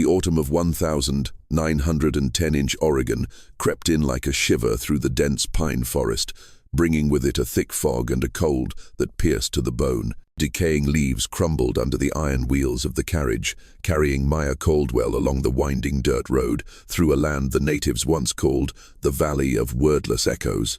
The autumn of 1910-inch Oregon crept in like a shiver through the dense pine forest, bringing with it a thick fog and a cold that pierced to the bone. Decaying leaves crumbled under the iron wheels of the carriage, carrying Maya Caldwell along the winding dirt road through a land the natives once called the Valley of Wordless Echoes.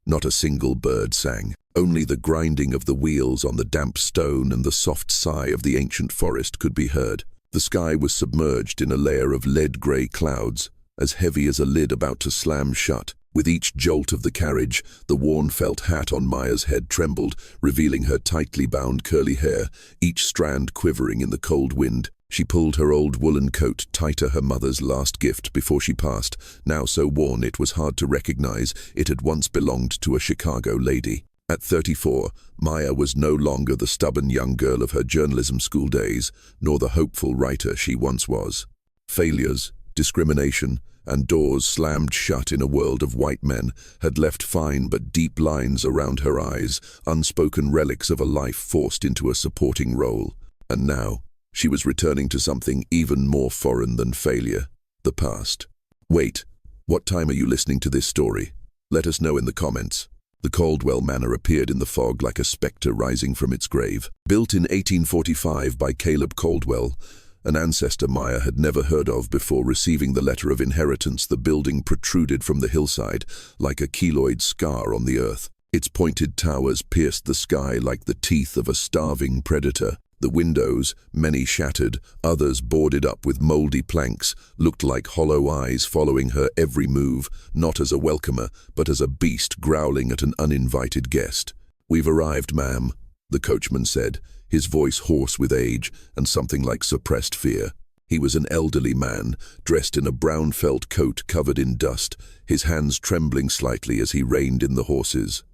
Not a single bird sang. Only the grinding of the wheels on the damp stone and the soft sigh of the ancient forest could be heard. The sky was submerged in a layer of lead-grey clouds, as heavy as a lid about to slam shut. With each jolt of the carriage, the worn felt hat on Maya's head trembled, revealing her tightly bound curly hair, each strand quivering in the cold wind. She pulled her old woolen coat tighter, her mother's last gift, before she passed, now so worn it was hard to recognize it had once belonged to a Chicago lady. At 34, Maya was no longer the stubborn young girl of her journalism school days, nor the hopeful writer she once was. Failures, discrimination, and doors slammed shut in a world of white men had left fine but deep lines around her eyes, unspoken relics of a life forced into a supporting role. And now, she was returning to something even more foreign than failure: the past. Wait, what time are you listening to this story? Let us know in the comments. The Caldwell Manor appeared in the fog like a spectre rising from its grave. Built in 1845 by Caleb Caldwell, an ancestor Maya had never heard of before receiving the letter of inheritance, the building protruded from the hillside like a keloid scar on the earth. Its pointed towers pierced the sky like the teeth of a starving predator. The windows, many shattered, others boarded up with moldy planks, looked like hollow eyes following her every move, not as a welcomer, but as a beast growling at an uninvited guest. "We've arrived, ma'am," the coachman said, his voice hoarse with age and something like suppressed fear. He was an elderly man, dressed in a brown felt coat covered in dust, his hands trembling slightly as he reined in the horses.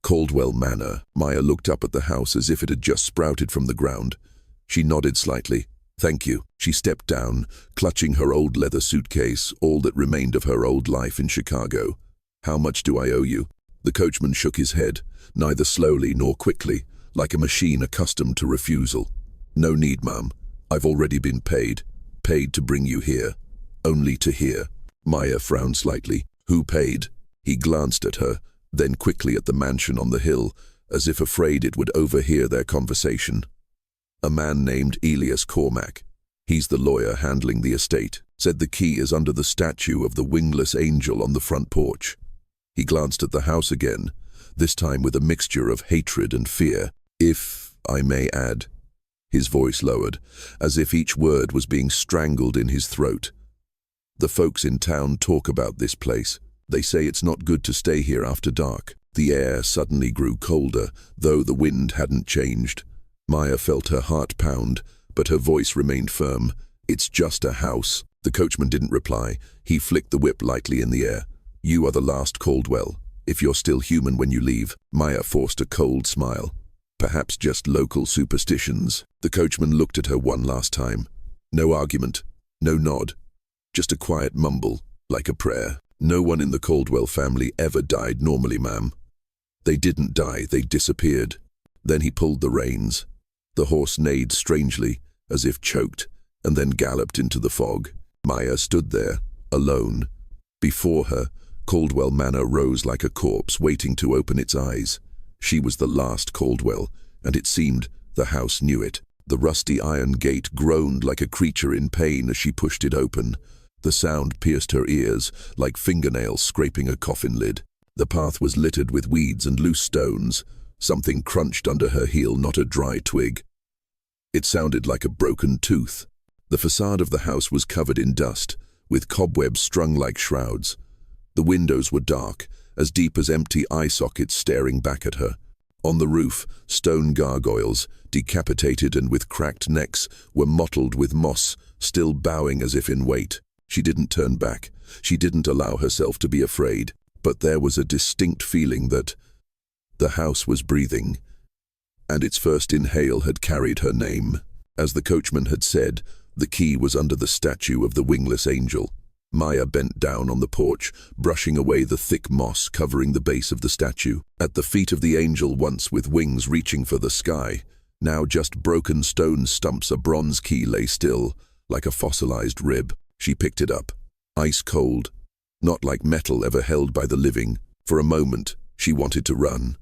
Caldwell Manor. Maya looked up at the house as if it had just sprouted from the ground. She nodded slightly. "Thank you." She stepped down, clutching her old leather suitcase, all that remained of her old life in Chicago. "How much do I owe you?" The coachman shook his head, neither slowly nor quickly, like a machine accustomed to refusal. "No need, ma'am. I've already been paid. Paid to bring you here. Only to here." Maya frowned slightly. "Who paid?" He glanced at her, then quickly at the mansion on the hill, as if afraid it would overhear their conversation. "A man named Elias Cormack. He's the lawyer handling the estate. Said the key is under the statue of the wingless angel on the front porch." He glanced at the house again, this time with a mixture of hatred and fear. "If I may add." His voice lowered, as if each word was being strangled in his throat. "The folks in town talk about this place. They say it's not good to stay here after dark." The air suddenly grew colder, though the wind hadn't changed. Maya felt her heart pound, but her voice remained firm. "It's just a house." The coachman didn't reply. He flicked the whip lightly in the air. "You are the last Caldwell. If you're still human when you leave." Maya forced a cold smile. "Perhaps just local superstitions." The coachman looked at her one last time. No argument, no nod, just a quiet mumble, like a prayer. "No one in the Caldwell family ever died normally, ma'am. They didn't die, they disappeared." Then he pulled the reins. The horse neighed strangely, as if choked, and then galloped into the fog. Maya stood there, alone. Before her, Caldwell Manor rose like a corpse waiting to open its eyes. She was the last Caldwell, and it seemed the house knew it. The rusty iron gate groaned like a creature in pain as she pushed it open. The sound pierced her ears, like fingernails scraping a coffin lid. The path was littered with weeds and loose stones. Something crunched under her heel, not a dry twig. It sounded like a broken tooth. The facade of the house was covered in dust, with cobwebs strung like shrouds. The windows were dark, as deep as empty eye sockets staring back at her. On the roof, stone gargoyles, decapitated and with cracked necks, were mottled with moss, still bowing as if in wait. She didn't turn back. She didn't allow herself to be afraid. But there was a distinct feeling that the house was breathing, and its first inhale had carried her name. As the coachman had said, the key was under the statue of the wingless angel. Maya bent down on the porch, brushing away the thick moss covering the base of the statue. At the feet of the angel, once with wings reaching for the sky, now just broken stone stumps, a bronze key lay still, like a fossilized rib. She picked it up, ice cold, not like metal ever held by the living. For a moment, she wanted to run.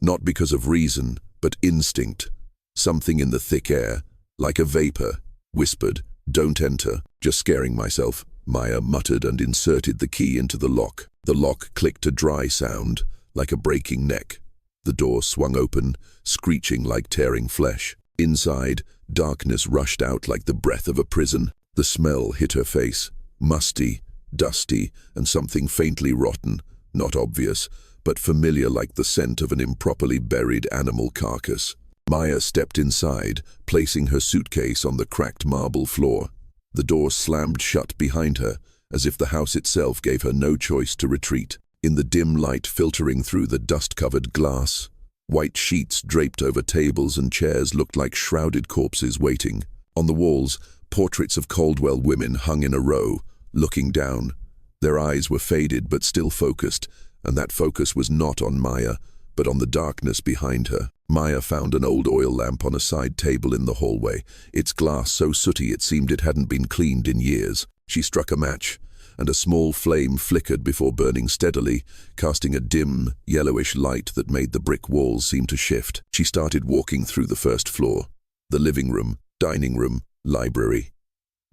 Not because of reason, but instinct. Something in the thick air, like a vapor, whispered, "Don't enter." "Just scaring myself," Maya muttered and inserted the key into the lock. The lock clicked a dry sound, like a breaking neck. The door swung open, screeching like tearing flesh. Inside, darkness rushed out like the breath of a prison. The smell hit her face, musty, dusty, and something faintly rotten, not obvious, but familiar like the scent of an improperly buried animal carcass. Maya stepped inside, placing her suitcase on the cracked marble floor. The door slammed shut behind her, as if the house itself gave her no choice to retreat. In the dim light filtering through the dust-covered glass, white sheets draped over tables and chairs looked like shrouded corpses waiting. On the walls, portraits of Caldwell women hung in a row, looking down. Their eyes were faded but still focused, and that focus was not on Maya, but on the darkness behind her. Maya found an old oil lamp on a side table in the hallway, its glass so sooty it seemed it hadn't been cleaned in years. She struck a match, and a small flame flickered before burning steadily, casting a dim, yellowish light that made the brick walls seem to shift. She started walking through the first floor. The living room, dining room, library.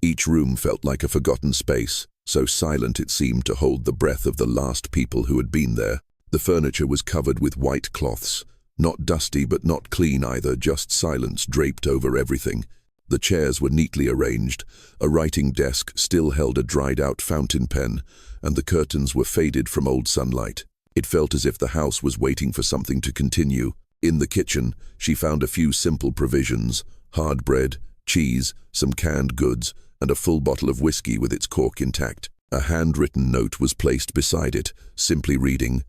Each room felt like a forgotten space, so silent it seemed to hold the breath of the last people who had been there. The furniture was covered with white cloths, not dusty but not clean either, just silence draped over everything. The chairs were neatly arranged, a writing desk still held a dried-out fountain pen, and the curtains were faded from old sunlight. It felt as if the house was waiting for something to continue. In the kitchen, she found a few simple provisions: hard bread, cheese, some canned goods, and a full bottle of whiskey with its cork intact. A handwritten note was placed beside it, simply reading,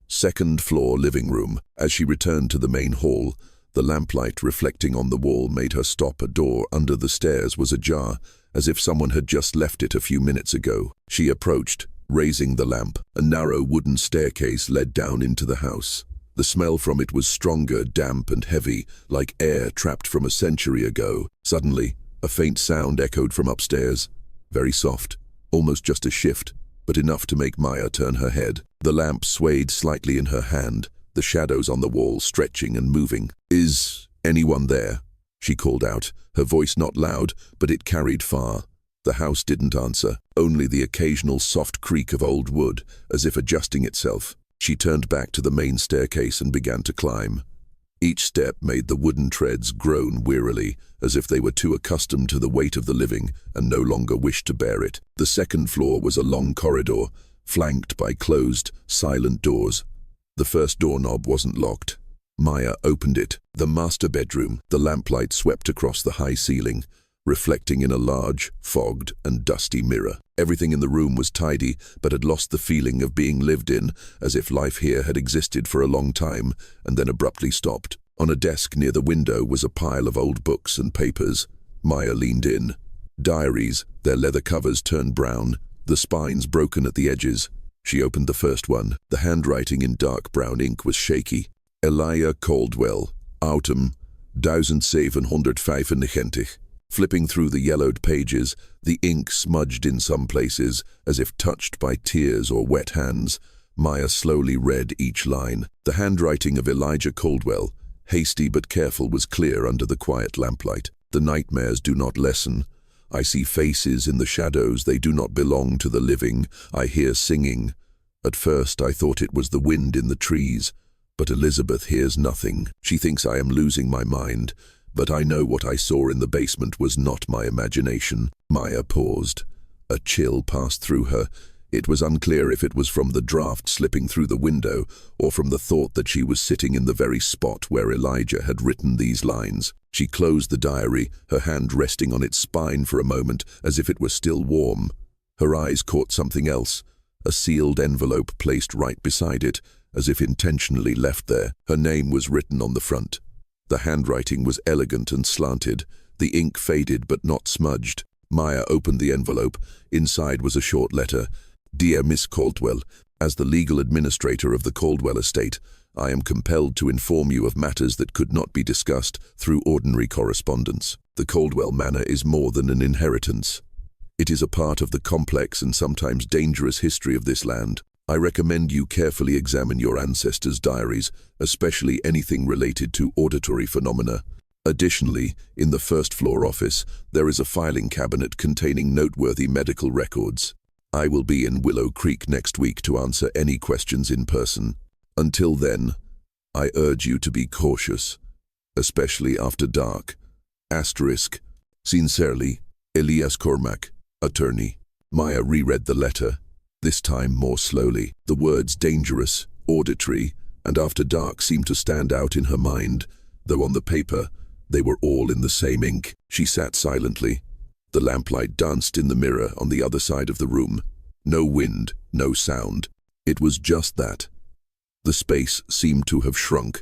"Second floor living room." As she returned to the main hall, the lamplight reflecting on the wall made her stop. A door under the stairs was ajar, as if someone had just left it a few minutes ago. She approached, raising the lamp. A narrow wooden staircase led down into the house. The smell from it was stronger, damp and heavy, like air trapped from a century ago. Suddenly, a faint sound echoed from upstairs, very soft, almost just a shift, but enough to make Maya turn her head. The lamp swayed slightly in her hand, the shadows on the wall stretching and moving. "Is anyone there?" she called out, her voice not loud, but it carried far. The house didn't answer, only the occasional soft creak of old wood, as if adjusting itself. She turned back to the main staircase and began to climb. Each step made the wooden treads groan wearily, as if they were too accustomed to the weight of the living and no longer wished to bear it. The second floor was a long corridor, flanked by closed, silent doors. The first doorknob wasn't locked. Maya opened it. The master bedroom. The lamplight swept across the high ceiling, reflecting in a large, fogged and dusty mirror. Everything in the room was tidy, but had lost the feeling of being lived in, as if life here had existed for a long time and then abruptly stopped. On a desk near the window was a pile of old books and papers. Maya leaned in. Diaries, their leather covers turned brown, the spines broken at the edges. She opened the first one. The handwriting in dark brown ink was shaky. Elijah Caldwell, Autumn, 1795. Flipping through the yellowed pages, the ink smudged in some places, as if touched by tears or wet hands. Maya slowly read each line. The handwriting of Elijah Caldwell, hasty but careful, was clear under the quiet lamplight. "The nightmares do not lessen. I see faces in the shadows, they do not belong to the living. I hear singing. At first I thought it was the wind in the trees, but Elizabeth hears nothing. She thinks I am losing my mind, but I know what I saw in the basement was not my imagination." Maya paused. A chill passed through her. It was unclear if it was from the draft slipping through the window or from the thought that she was sitting in the very spot where Elijah had written these lines. She closed the diary, her hand resting on its spine for a moment as if it were still warm. Her eyes caught something else, a sealed envelope placed right beside it, as if intentionally left there. Her name was written on the front. The handwriting was elegant and slanted, the ink faded but not smudged. Maya opened the envelope. Inside was a short letter. "Dear Miss Caldwell, as the legal administrator of the Caldwell estate, I am compelled to inform you of matters that could not be discussed through ordinary correspondence. The Caldwell Manor is more than an inheritance. It is a part of the complex and sometimes dangerous history of this land. I recommend you carefully examine your ancestors' diaries, especially anything related to auditory phenomena. Additionally, in the first-floor office, there is a filing cabinet containing noteworthy medical records. I will be in Willow Creek next week to answer any questions in person. Until then, I urge you to be cautious, especially after dark. Asterisk. Sincerely, Elias Cormac, attorney. Maya reread the letter, this time more slowly. The words dangerous, auditory, and after dark seemed to stand out in her mind, though on the paper, they were all in the same ink. She sat silently. The lamplight danced in the mirror on the other side of the room. No wind, no sound. It was just that. The space seemed to have shrunk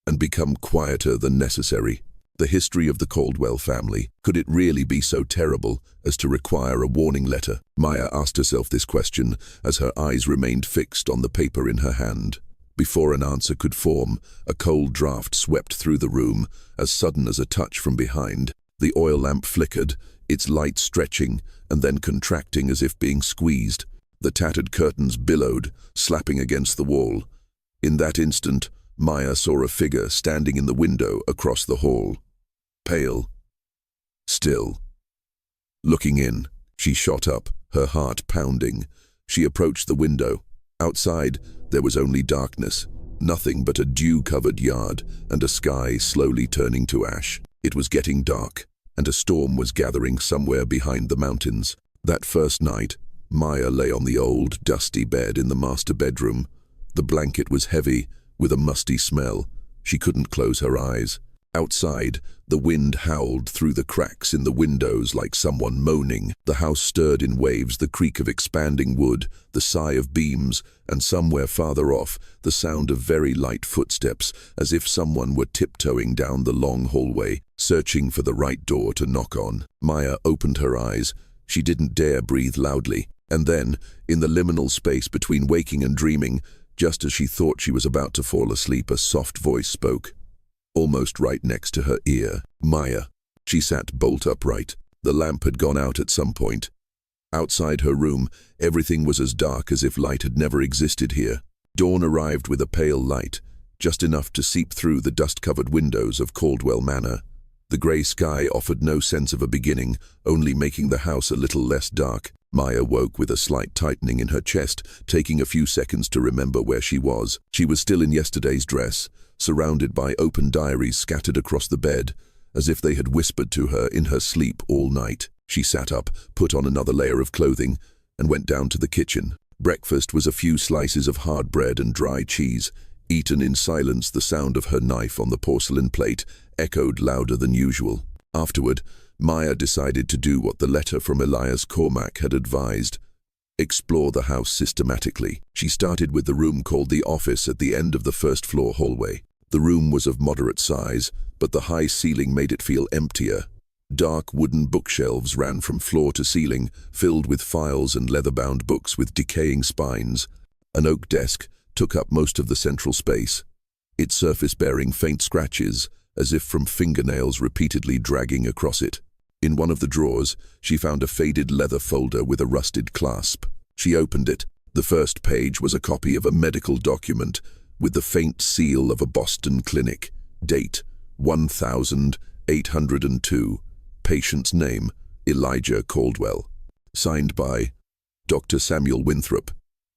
and become quieter than necessary. The history of the Caldwell family, could it really be so terrible as to require a warning letter? Maya asked herself this question as her eyes remained fixed on the paper in her hand. Before an answer could form, a cold draft swept through the room, as sudden as a touch from behind. The oil lamp flickered, its light stretching and then contracting as if being squeezed. The tattered curtains billowed, slapping against the wall. In that instant, Maya saw a figure standing in the window across the hall. Pale. Still. Looking in, she shot up, her heart pounding. She approached the window. Outside, there was only darkness, nothing but a dew-covered yard and a sky slowly turning to ash. It was getting dark, and a storm was gathering somewhere behind the mountains. That first night, Maya lay on the old, dusty bed in the master bedroom. The blanket was heavy, with a musty smell. She couldn't close her eyes. Outside, the wind howled through the cracks in the windows like someone moaning. The house stirred in waves, the creak of expanding wood, the sigh of beams, and somewhere farther off, the sound of very light footsteps, as if someone were tiptoeing down the long hallway, searching for the right door to knock on. Maya opened her eyes. She didn't dare breathe loudly. And then, in the liminal space between waking and dreaming, just as she thought she was about to fall asleep, a soft voice spoke, almost right next to her ear. Maya. She sat bolt upright. The lamp had gone out at some point. Outside her room, everything was as dark as if light had never existed here. Dawn arrived with a pale light, just enough to seep through the dust-covered windows of Caldwell Manor. The grey sky offered no sense of a beginning, only making the house a little less dark. Maya woke with a slight tightening in her chest, taking a few seconds to remember where she was. She was still in yesterday's dress, surrounded by open diaries scattered across the bed, as if they had whispered to her in her sleep all night. She sat up, put on another layer of clothing, and went down to the kitchen. Breakfast was a few slices of hard bread and dry cheese. Eaten in silence, the sound of her knife on the porcelain plate echoed louder than usual. Afterward, Maya decided to do what the letter from Elias Cormac had advised. Explore the house systematically. She started with the room called the office at the end of the first-floor hallway. The room was of moderate size, but the high ceiling made it feel emptier. Dark wooden bookshelves ran from floor to ceiling, filled with files and leather-bound books with decaying spines. An oak desk took up most of the central space, its surface bearing faint scratches, as if from fingernails repeatedly dragging across it. In one of the drawers, she found a faded leather folder with a rusted clasp. She opened it. The first page was a copy of a medical document with the faint seal of a Boston clinic. Date, 1802. Patient's name, Elijah Caldwell. Signed by Dr. Samuel Winthrop,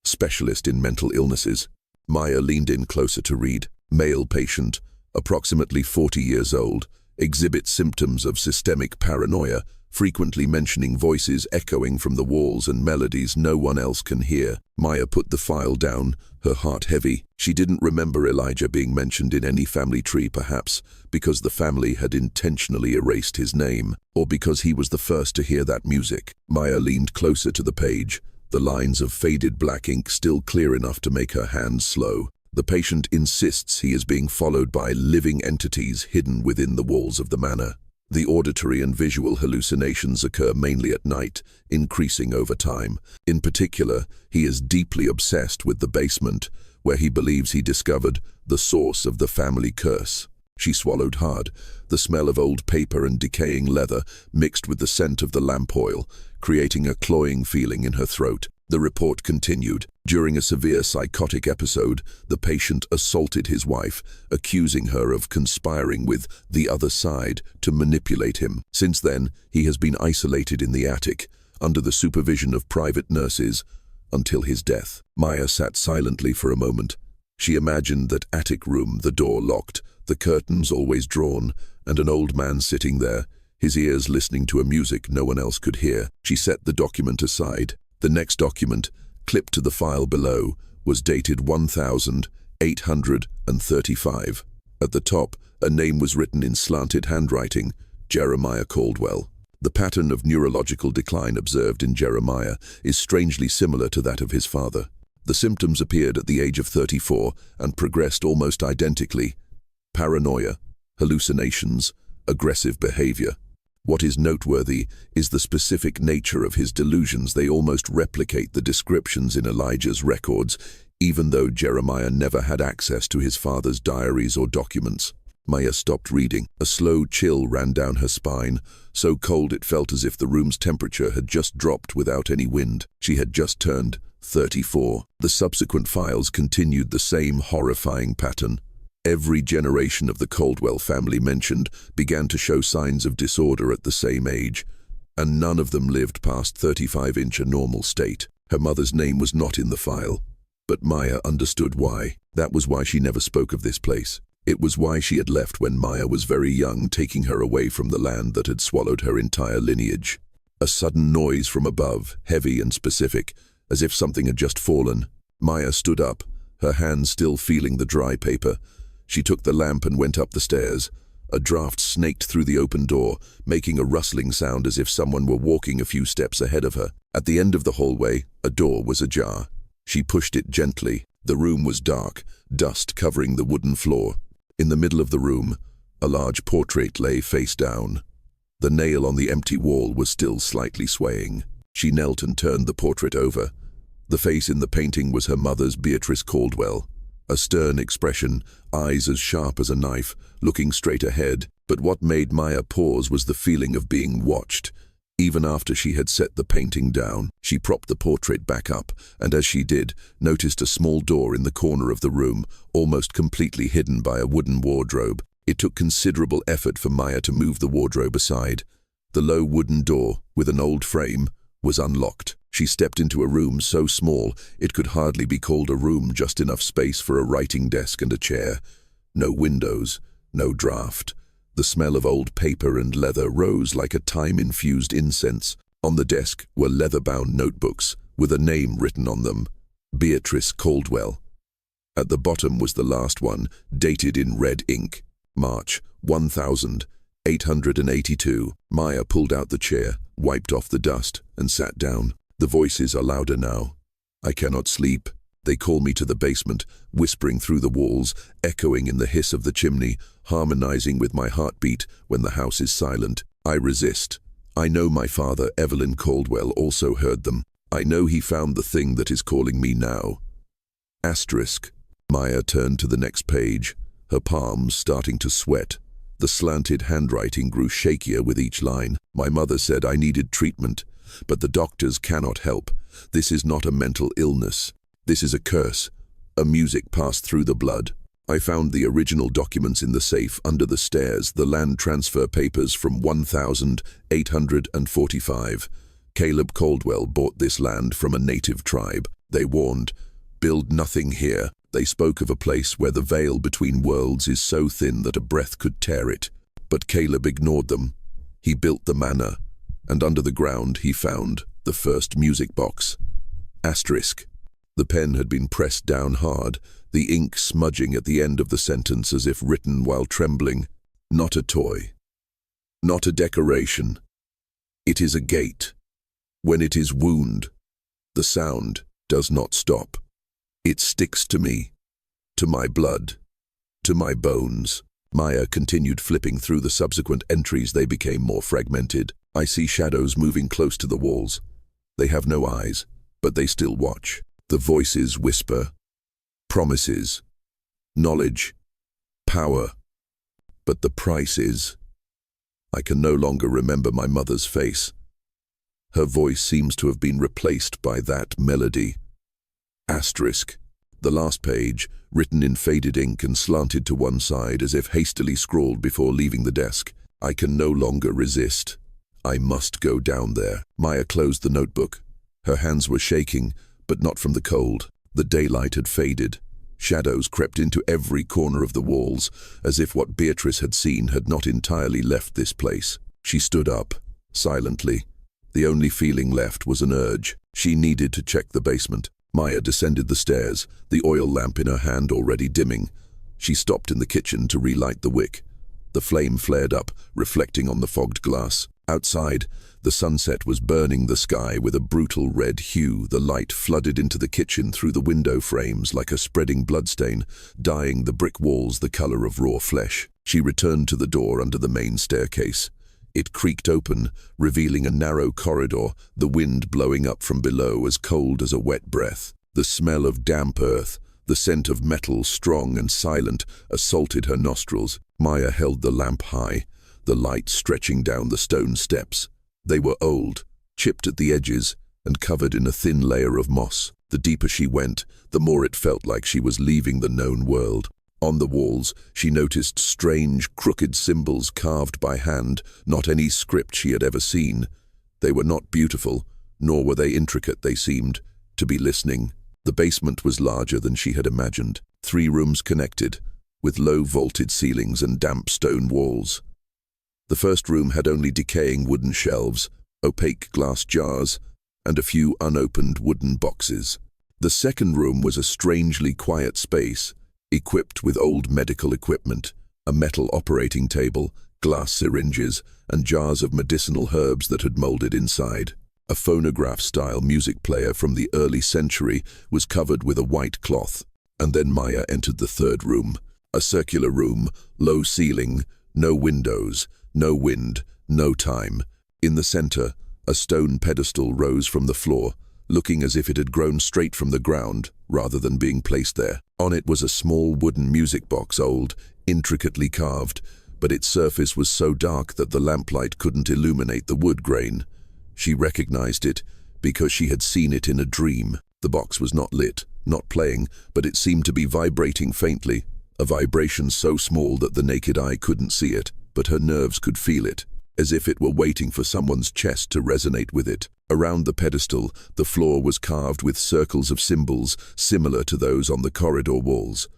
specialist in mental illnesses. Maya leaned in closer to read. Male patient, approximately 40 years old, exhibits symptoms of systemic paranoia, frequently mentioning voices echoing from the walls and melodies no one else can hear. Maya put the file down, her heart heavy. She didn't remember Elijah being mentioned in any family tree, perhaps because the family had intentionally erased his name, or because he was the first to hear that music. Maya leaned closer to the page, the lines of faded black ink still clear enough to make her hands slow. The patient insists he is being followed by living entities hidden within the walls of the manor. The auditory and visual hallucinations occur mainly at night, increasing over time. In particular, he is deeply obsessed with the basement, where he believes he discovered the source of the family curse. She swallowed hard. The smell of old paper and decaying leather mixed with the scent of the lamp oil, creating a cloying feeling in her throat. The report continued. During a severe psychotic episode, the patient assaulted his wife, accusing her of conspiring with the other side to manipulate him. Since then, he has been isolated in the attic, under the supervision of private nurses, until his death. Maya sat silently for a moment. She imagined that attic room, the door locked, the curtains always drawn, and an old man sitting there, his ears listening to a music no one else could hear. She set the document aside. The next document, clipped to the file below, was dated 1835. At the top, a name was written in slanted handwriting, Jeremiah Caldwell. The pattern of neurological decline observed in Jeremiah is strangely similar to that of his father. The symptoms appeared at the age of 34 and progressed almost identically: paranoia, hallucinations, aggressive behavior. What is noteworthy is the specific nature of his delusions. They almost replicate the descriptions in Elijah's records, even though Jeremiah never had access to his father's diaries or documents. Maya stopped reading. A slow chill ran down her spine, so cold it felt as if the room's temperature had just dropped without any wind. She had just turned 34. The subsequent files continued the same horrifying pattern. Every generation of the Caldwell family mentioned began to show signs of disorder at the same age, and none of them lived past 35-inch a normal state. Her mother's name was not in the file, but Maya understood why. That was why she never spoke of this place. It was why she had left when Maya was very young, taking her away from the land that had swallowed her entire lineage. A sudden noise from above, heavy and specific, as if something had just fallen. Maya stood up, her hands still feeling the dry paper. She took the lamp and went up the stairs. A draft snaked through the open door, making a rustling sound as if someone were walking a few steps ahead of her. At the end of the hallway, a door was ajar. She pushed it gently. The room was dark, dust covering the wooden floor. In the middle of the room, a large portrait lay face down. The nail on the empty wall was still slightly swaying. She knelt and turned the portrait over. The face in the painting was her mother's, Beatrice Caldwell. A stern expression, eyes as sharp as a knife, looking straight ahead. But what made Maya pause was the feeling of being watched. Even after she had set the painting down, she propped the portrait back up, and as she did, noticed a small door in the corner of the room, almost completely hidden by a wooden wardrobe. It took considerable effort for Maya to move the wardrobe aside. The low wooden door, with an old frame, was unlocked. She stepped into a room so small it could hardly be called a room, just enough space for a writing desk and a chair. No windows, no draft. The smell of old paper and leather rose like a time-infused incense. On the desk were leather-bound notebooks with a name written on them: Beatrice Caldwell. At the bottom was the last one, dated in red ink: March 1882. Maya pulled out the chair, wiped off the dust, and sat down. The voices are louder now. I cannot sleep. They call me to the basement, whispering through the walls, echoing in the hiss of the chimney, harmonizing with my heartbeat when the house is silent. I resist. I know my father, Evelyn Caldwell, also heard them. I know he found the thing that is calling me now. Asterisk. Maya turned to the next page, her palms starting to sweat. The slanted handwriting grew shakier with each line. My mother said I needed treatment, but the doctors cannot help. This is not a mental illness. This is a curse. A music passed through the blood. I found the original documents in the safe under the stairs, the land transfer papers from 1845. Caleb Caldwell bought this land from a native tribe. They warned, build nothing here. They spoke of a place where the veil between worlds is so thin that a breath could tear it. But Caleb ignored them. He built the manor, and under the ground he found the first music box. Asterisk. The pen had been pressed down hard, the ink smudging at the end of the sentence as if written while trembling. Not a toy. Not a decoration. It is a gate. When it is wound, the sound does not stop. It sticks to me, to my blood, to my bones. Maya continued flipping through the subsequent entries. They became more fragmented. I see shadows moving close to the walls. They have no eyes, but they still watch. The voices whisper, Promises, knowledge, power. But the price is... I can no longer remember my mother's face. Her voice seems to have been replaced by that melody. Asterisk. The last page, written in faded ink and slanted to one side as if hastily scrawled before leaving the desk. I can no longer resist. I must go down there. Maya closed the notebook. Her hands were shaking, but not from the cold. The daylight had faded. Shadows crept into every corner of the walls, as if what Beatrice had seen had not entirely left this place. She stood up, silently. The only feeling left was an urge. She needed to check the basement. Maya descended the stairs, the oil lamp in her hand already dimming. She stopped in the kitchen to relight the wick. The flame flared up, reflecting on the fogged glass. Outside, the sunset was burning the sky with a brutal red hue. The light flooded into the kitchen through the window frames like a spreading bloodstain, dyeing the brick walls the color of raw flesh. She returned to the door under the main staircase. It creaked open, revealing a narrow corridor, the wind blowing up from below as cold as a wet breath. The smell of damp earth, the scent of metal strong and silent, assaulted her nostrils. Maya held the lamp high, the light stretching down the stone steps. They were old, chipped at the edges, and covered in a thin layer of moss. The deeper she went, the more it felt like she was leaving the known world. On the walls, she noticed strange, crooked symbols carved by hand, not any script she had ever seen. They were not beautiful, nor were they intricate. They seemed to be listening. The basement was larger than she had imagined. 3 rooms connected, with low vaulted ceilings and damp stone walls. The first room had only decaying wooden shelves, opaque glass jars, and a few unopened wooden boxes. The second room was a strangely quiet space, equipped with old medical equipment, a metal operating table, glass syringes, and jars of medicinal herbs that had molded inside. A phonograph-style music player from the early century was covered with a white cloth. And then Maya entered the third room, a circular room, low ceiling, no windows, no wind, no time. In the center, a stone pedestal rose from the floor, looking as if it had grown straight from the ground, rather than being placed there. On it was a small wooden music box, old, intricately carved, but its surface was so dark that the lamplight couldn't illuminate the wood grain. She recognized it because she had seen it in a dream. The box was not lit, not playing, but it seemed to be vibrating faintly, a vibration so small that the naked eye couldn't see it, but her nerves could feel it, as if it were waiting for someone's chest to resonate with it. Around the pedestal, the floor was carved with circles of symbols similar to those on the corridor walls,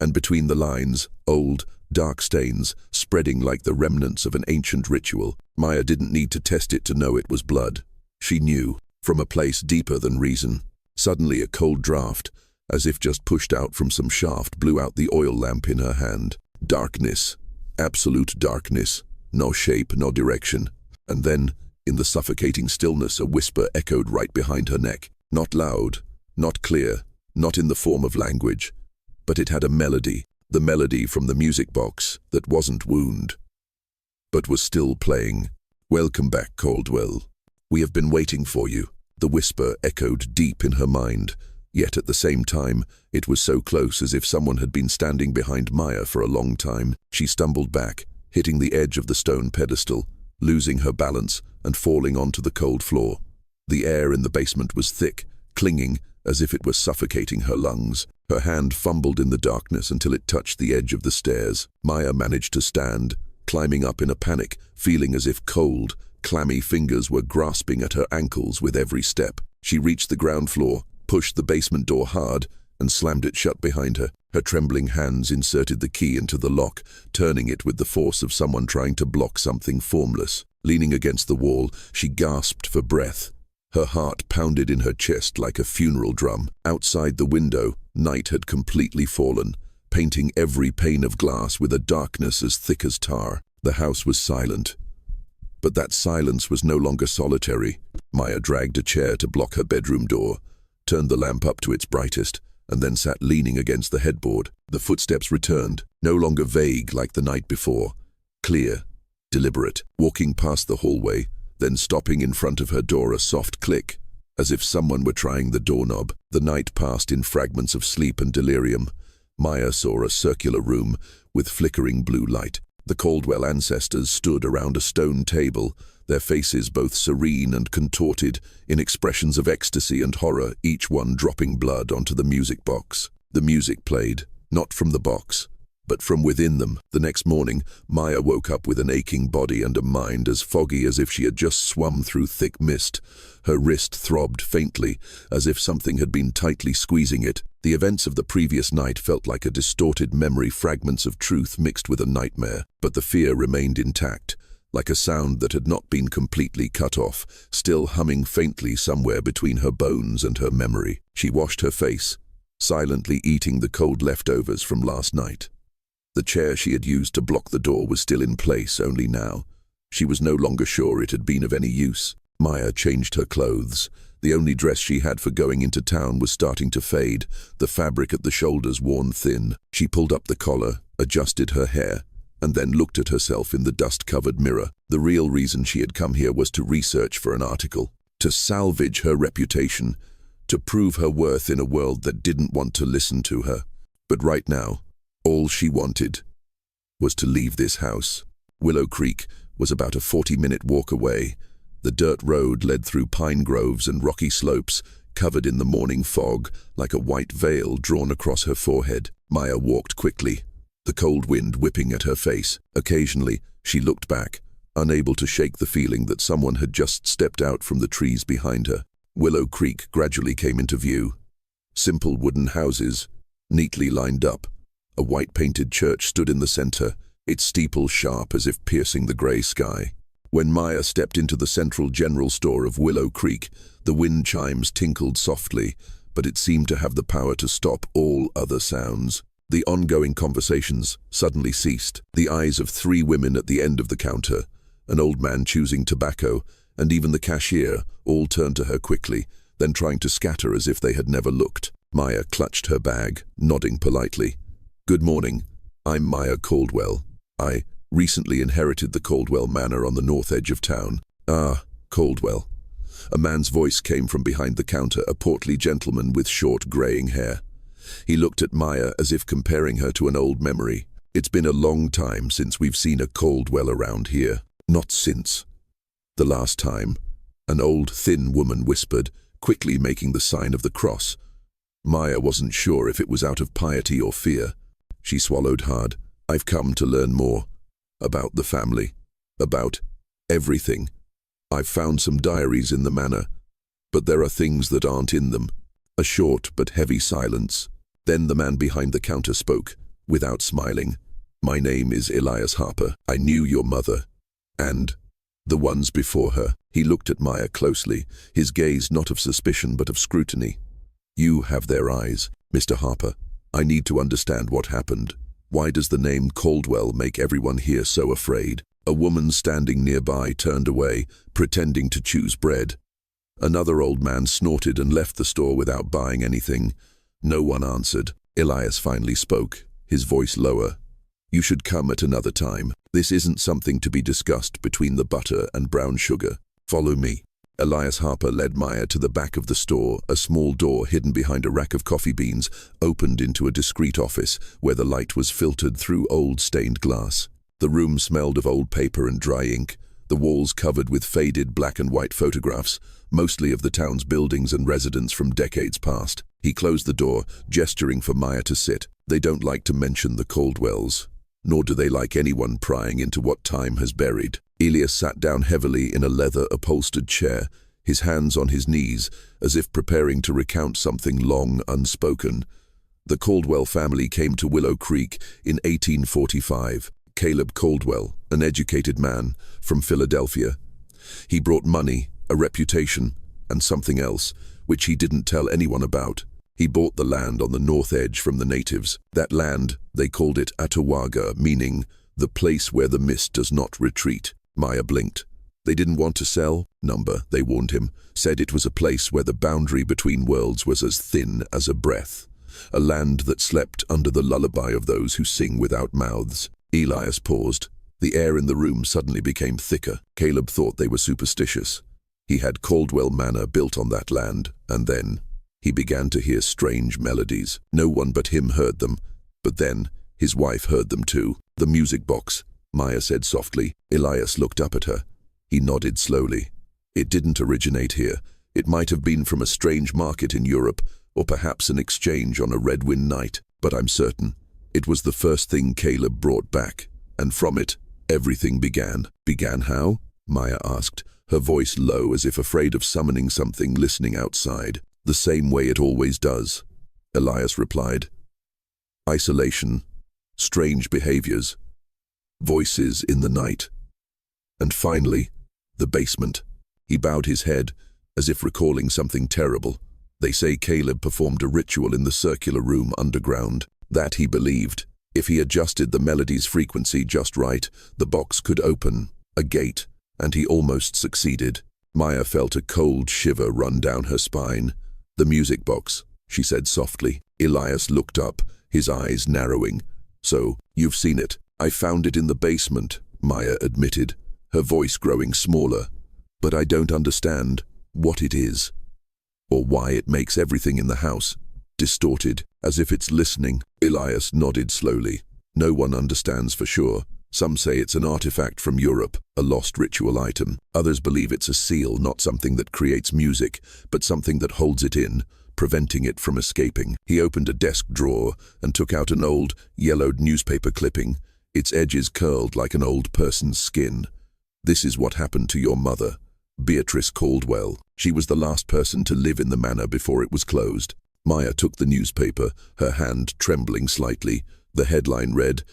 and between the lines, old, dark stains, spreading like the remnants of an ancient ritual. Maya didn't need to test it to know it was blood. She knew, from a place deeper than reason. Suddenly a cold draft, as if just pushed out from some shaft, blew out the oil lamp in her hand. Darkness. Absolute darkness. No shape, no direction. And then, in the suffocating stillness, a whisper echoed right behind her neck. Not loud, not clear, not in the form of language, but it had a melody, the melody from the music box that wasn't wound, but was still playing. "Welcome back, Caldwell. We have been waiting for you." The whisper echoed deep in her mind, yet at the same time, it was so close as if someone had been standing behind Maya for a long time. She stumbled back, hitting the edge of the stone pedestal, losing her balance and falling onto the cold floor. The air in the basement was thick, clinging as if it were suffocating her lungs. Her hand fumbled in the darkness until it touched the edge of the stairs. Maya managed to stand, climbing up in a panic, feeling as if cold, clammy fingers were grasping at her ankles with every step. She reached the ground floor, pushed the basement door hard, and slammed it shut behind her. Her trembling hands inserted the key into the lock, turning it with the force of someone trying to block something formless. Leaning against the wall, she gasped for breath. Her heart pounded in her chest like a funeral drum. Outside the window, night had completely fallen, painting every pane of glass with a darkness as thick as tar. The house was silent. But that silence was no longer solitary. Maya dragged a chair to block her bedroom door, turned the lamp up to its brightest, and then sat leaning against the headboard. The footsteps returned, no longer vague like the night before, clear, deliberate, walking past the hallway, then stopping in front of her door. A soft click, as if someone were trying the doorknob. The night passed in fragments of sleep and delirium. Maya saw a circular room with flickering blue light. The Caldwell ancestors stood around a stone table, their faces both serene and contorted in expressions of ecstasy and horror, each one dropping blood onto the music box. The music played, not from the box, but from within them. The next morning, Maya woke up with an aching body and a mind as foggy as if she had just swum through thick mist. Her wrist throbbed faintly, as if something had been tightly squeezing it. The events of the previous night felt like a distorted memory, fragments of truth mixed with a nightmare. But the fear remained intact, like a sound that had not been completely cut off, still humming faintly somewhere between her bones and her memory. She washed her face, silently eating the cold leftovers from last night. The chair she had used to block the door was still in place, only now she was no longer sure it had been of any use. Maya changed her clothes. The only dress she had for going into town was starting to fade, the fabric at the shoulders worn thin. She pulled up the collar, adjusted her hair, and then looked at herself in the dust-covered mirror. The real reason she had come here was to research for an article, to salvage her reputation, to prove her worth in a world that didn't want to listen to her. But right now, all she wanted was to leave this house. Willow Creek was about a 40-minute walk away. The dirt road led through pine groves and rocky slopes, covered in the morning fog, like a white veil drawn across her forehead. Maya walked quickly, the cold wind whipping at her face. Occasionally, she looked back, unable to shake the feeling that someone had just stepped out from the trees behind her. Willow Creek gradually came into view. Simple wooden houses, neatly lined up. A white-painted church stood in the center, its steeple sharp as if piercing the gray sky. When Maya stepped into the central general store of Willow Creek, the wind chimes tinkled softly, but it seemed to have the power to stop all other sounds. The ongoing conversations suddenly ceased. The eyes of 3 women at the end of the counter, an old man choosing tobacco, and even the cashier, all turned to her quickly, then trying to scatter as if they had never looked. Maya clutched her bag, nodding politely. "Good morning. I'm Maya Caldwell. I recently inherited the Caldwell Manor on the north edge of town." "Ah, Caldwell." A man's voice came from behind the counter, a portly gentleman with short graying hair. He looked at Maya as if comparing her to an old memory. "It's been a long time since we've seen a Caldwell around here." "Not since the last time," an old, thin woman whispered, quickly making the sign of the cross. Maya wasn't sure if it was out of piety or fear. She swallowed hard. "I've come to learn more about the family, about everything. I've found some diaries in the manor, but there are things that aren't in them." A short but heavy silence. Then the man behind the counter spoke, without smiling. "My name is Elias Harper. I knew your mother, and the ones before her." He looked at Maya closely, his gaze not of suspicion but of scrutiny. "You have their eyes, Mr. Harper. I need to understand what happened. Why does the name Caldwell make everyone here so afraid?" A woman standing nearby turned away, pretending to choose bread. Another old man snorted and left the store without buying anything. No one answered. Elias finally spoke, his voice lower. "You should come at another time. This isn't something to be discussed between the butter and brown sugar. Follow me." Elias Harper led Maya to the back of the store. A small door hidden behind a rack of coffee beans opened into a discreet office where the light was filtered through old stained glass. The room smelled of old paper and dry ink, the walls covered with faded black and white photographs, mostly of the town's buildings and residents from decades past. He closed the door, gesturing for Maya to sit. "They don't like to mention the Caldwells, nor do they like anyone prying into what time has buried." Elias sat down heavily in a leather-upholstered chair, his hands on his knees, as if preparing to recount something long unspoken. The Caldwell family came to Willow Creek in 1845. Caleb Caldwell, an educated man from Philadelphia. He brought money, a reputation, and something else, which he didn't tell anyone about. He bought the land on the north edge from the natives. That land, they called it Atawaga, meaning the place where the mist does not retreat. Maya blinked. They didn't want to sell. Number, they warned him, said it was a place where the boundary between worlds was as thin as a breath. A land that slept under the lullaby of those who sing without mouths. Elias paused. The air in the room suddenly became thicker. Caleb thought they were superstitious. He had Caldwell Manor built on that land, and then he began to hear strange melodies. No one but him heard them, but then his wife heard them too. "The music box," Maya said softly. Elias looked up at her. He nodded slowly. "It didn't originate here. It might have been from a strange market in Europe, or perhaps an exchange on a red wind night, but I'm certain it was the first thing Caleb brought back, and from it, everything began." "Began how?" Maya asked, her voice low as if afraid of summoning something listening outside. "The same way it always does," Elias replied. "Isolation, strange behaviors, voices in the night, and finally, the basement." He bowed his head, as if recalling something terrible. "They say Caleb performed a ritual in the circular room underground. That he believed. If he adjusted the melody's frequency just right, the box could open, a gate, and he almost succeeded." Maya felt a cold shiver run down her spine. "The music box," she said softly. Elias looked up, his eyes narrowing. "So, you've seen it." "I found it in the basement," Maya admitted, her voice growing smaller. "But I don't understand what it is, or why it makes everything in the house distorted, as if it's listening." Elias nodded slowly. "No one understands for sure. Some say it's an artifact from Europe, a lost ritual item. Others believe it's a seal, not something that creates music, but something that holds it in, preventing it from escaping." He opened a desk drawer and took out an old, yellowed newspaper clipping, its edges curled like an old person's skin. "This is what happened to your mother, Beatrice Caldwell. She was the last person to live in the manor before it was closed." Maya took the newspaper, her hand trembling slightly. The headline read,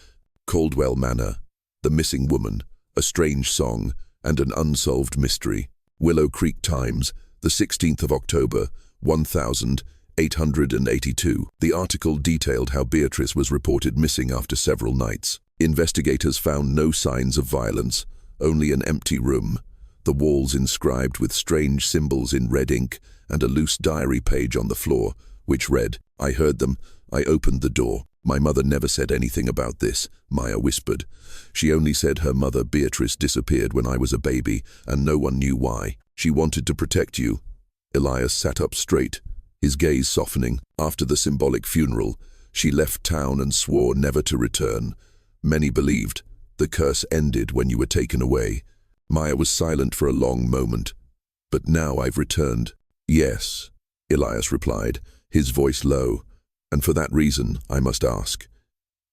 "Caldwell Manor, the Missing Woman, a Strange Song, and an Unsolved Mystery. Willow Creek Times, the 16th of October, 1882. The article detailed how Beatrice was reported missing after several nights. Investigators found no signs of violence, only an empty room, the walls inscribed with strange symbols in red ink, and a loose diary page on the floor, which read, "I heard them. I opened the door. My mother never said anything about this," Maya whispered. "She only said her mother Beatrice disappeared when I was a baby, and no one knew why. She wanted to protect you." Elias sat up straight, his gaze softening. "After the symbolic funeral, she left town and swore never to return. Many believed the curse ended when you were taken away." Maya was silent for a long moment. "But now I've returned." "Yes," Elias replied, his voice low. "And for that reason, I must ask."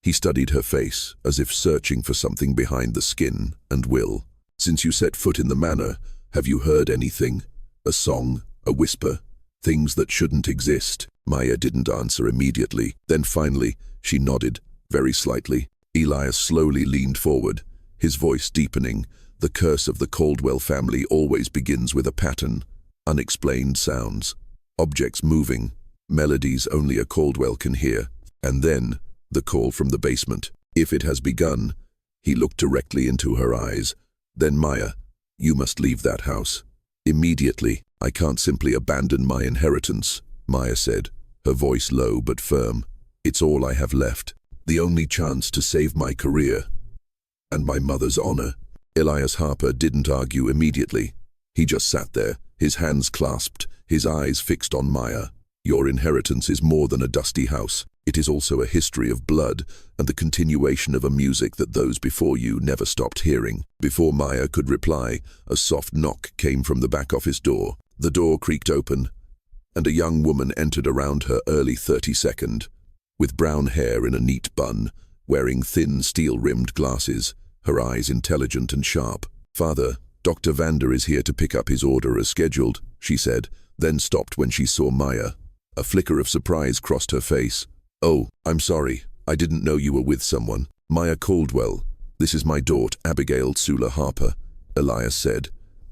He studied her face, as if searching for something behind the skin and will. "Since you set foot in the manor, have you heard anything? A song, a whisper, things that shouldn't exist?" Maya didn't answer immediately. Then finally, she nodded, very slightly. Elias slowly leaned forward, his voice deepening. "The curse of the Caldwell family always begins with a pattern, unexplained sounds, objects moving, melodies only a Caldwell can hear, and then the call from the basement. If it has begun," he looked directly into her eyes, "then Maya, you must leave that house. Immediately. I can't simply abandon my inheritance," Maya said, her voice low but firm. "It's all I have left, the only chance to save my career and my mother's honor." Elias Harper didn't argue immediately. He just sat there, his hands clasped, his eyes fixed on Maya. "Your inheritance is more than a dusty house. It is also a history of blood and the continuation of a music that those before you never stopped hearing." Before Maya could reply, a soft knock came from the back office door. The door creaked open, and a young woman entered around her early 32nd, with brown hair in a neat bun, wearing thin steel-rimmed glasses, her eyes intelligent and sharp. "Father, Dr. Vander is here to pick up his order as scheduled," she said, then stopped when she saw Maya. A flicker of surprise crossed her face. "Oh, I'm sorry. I didn't know you were with someone." "Maya Caldwell. This is my daughter, Abigail Sula Harper," Elias said.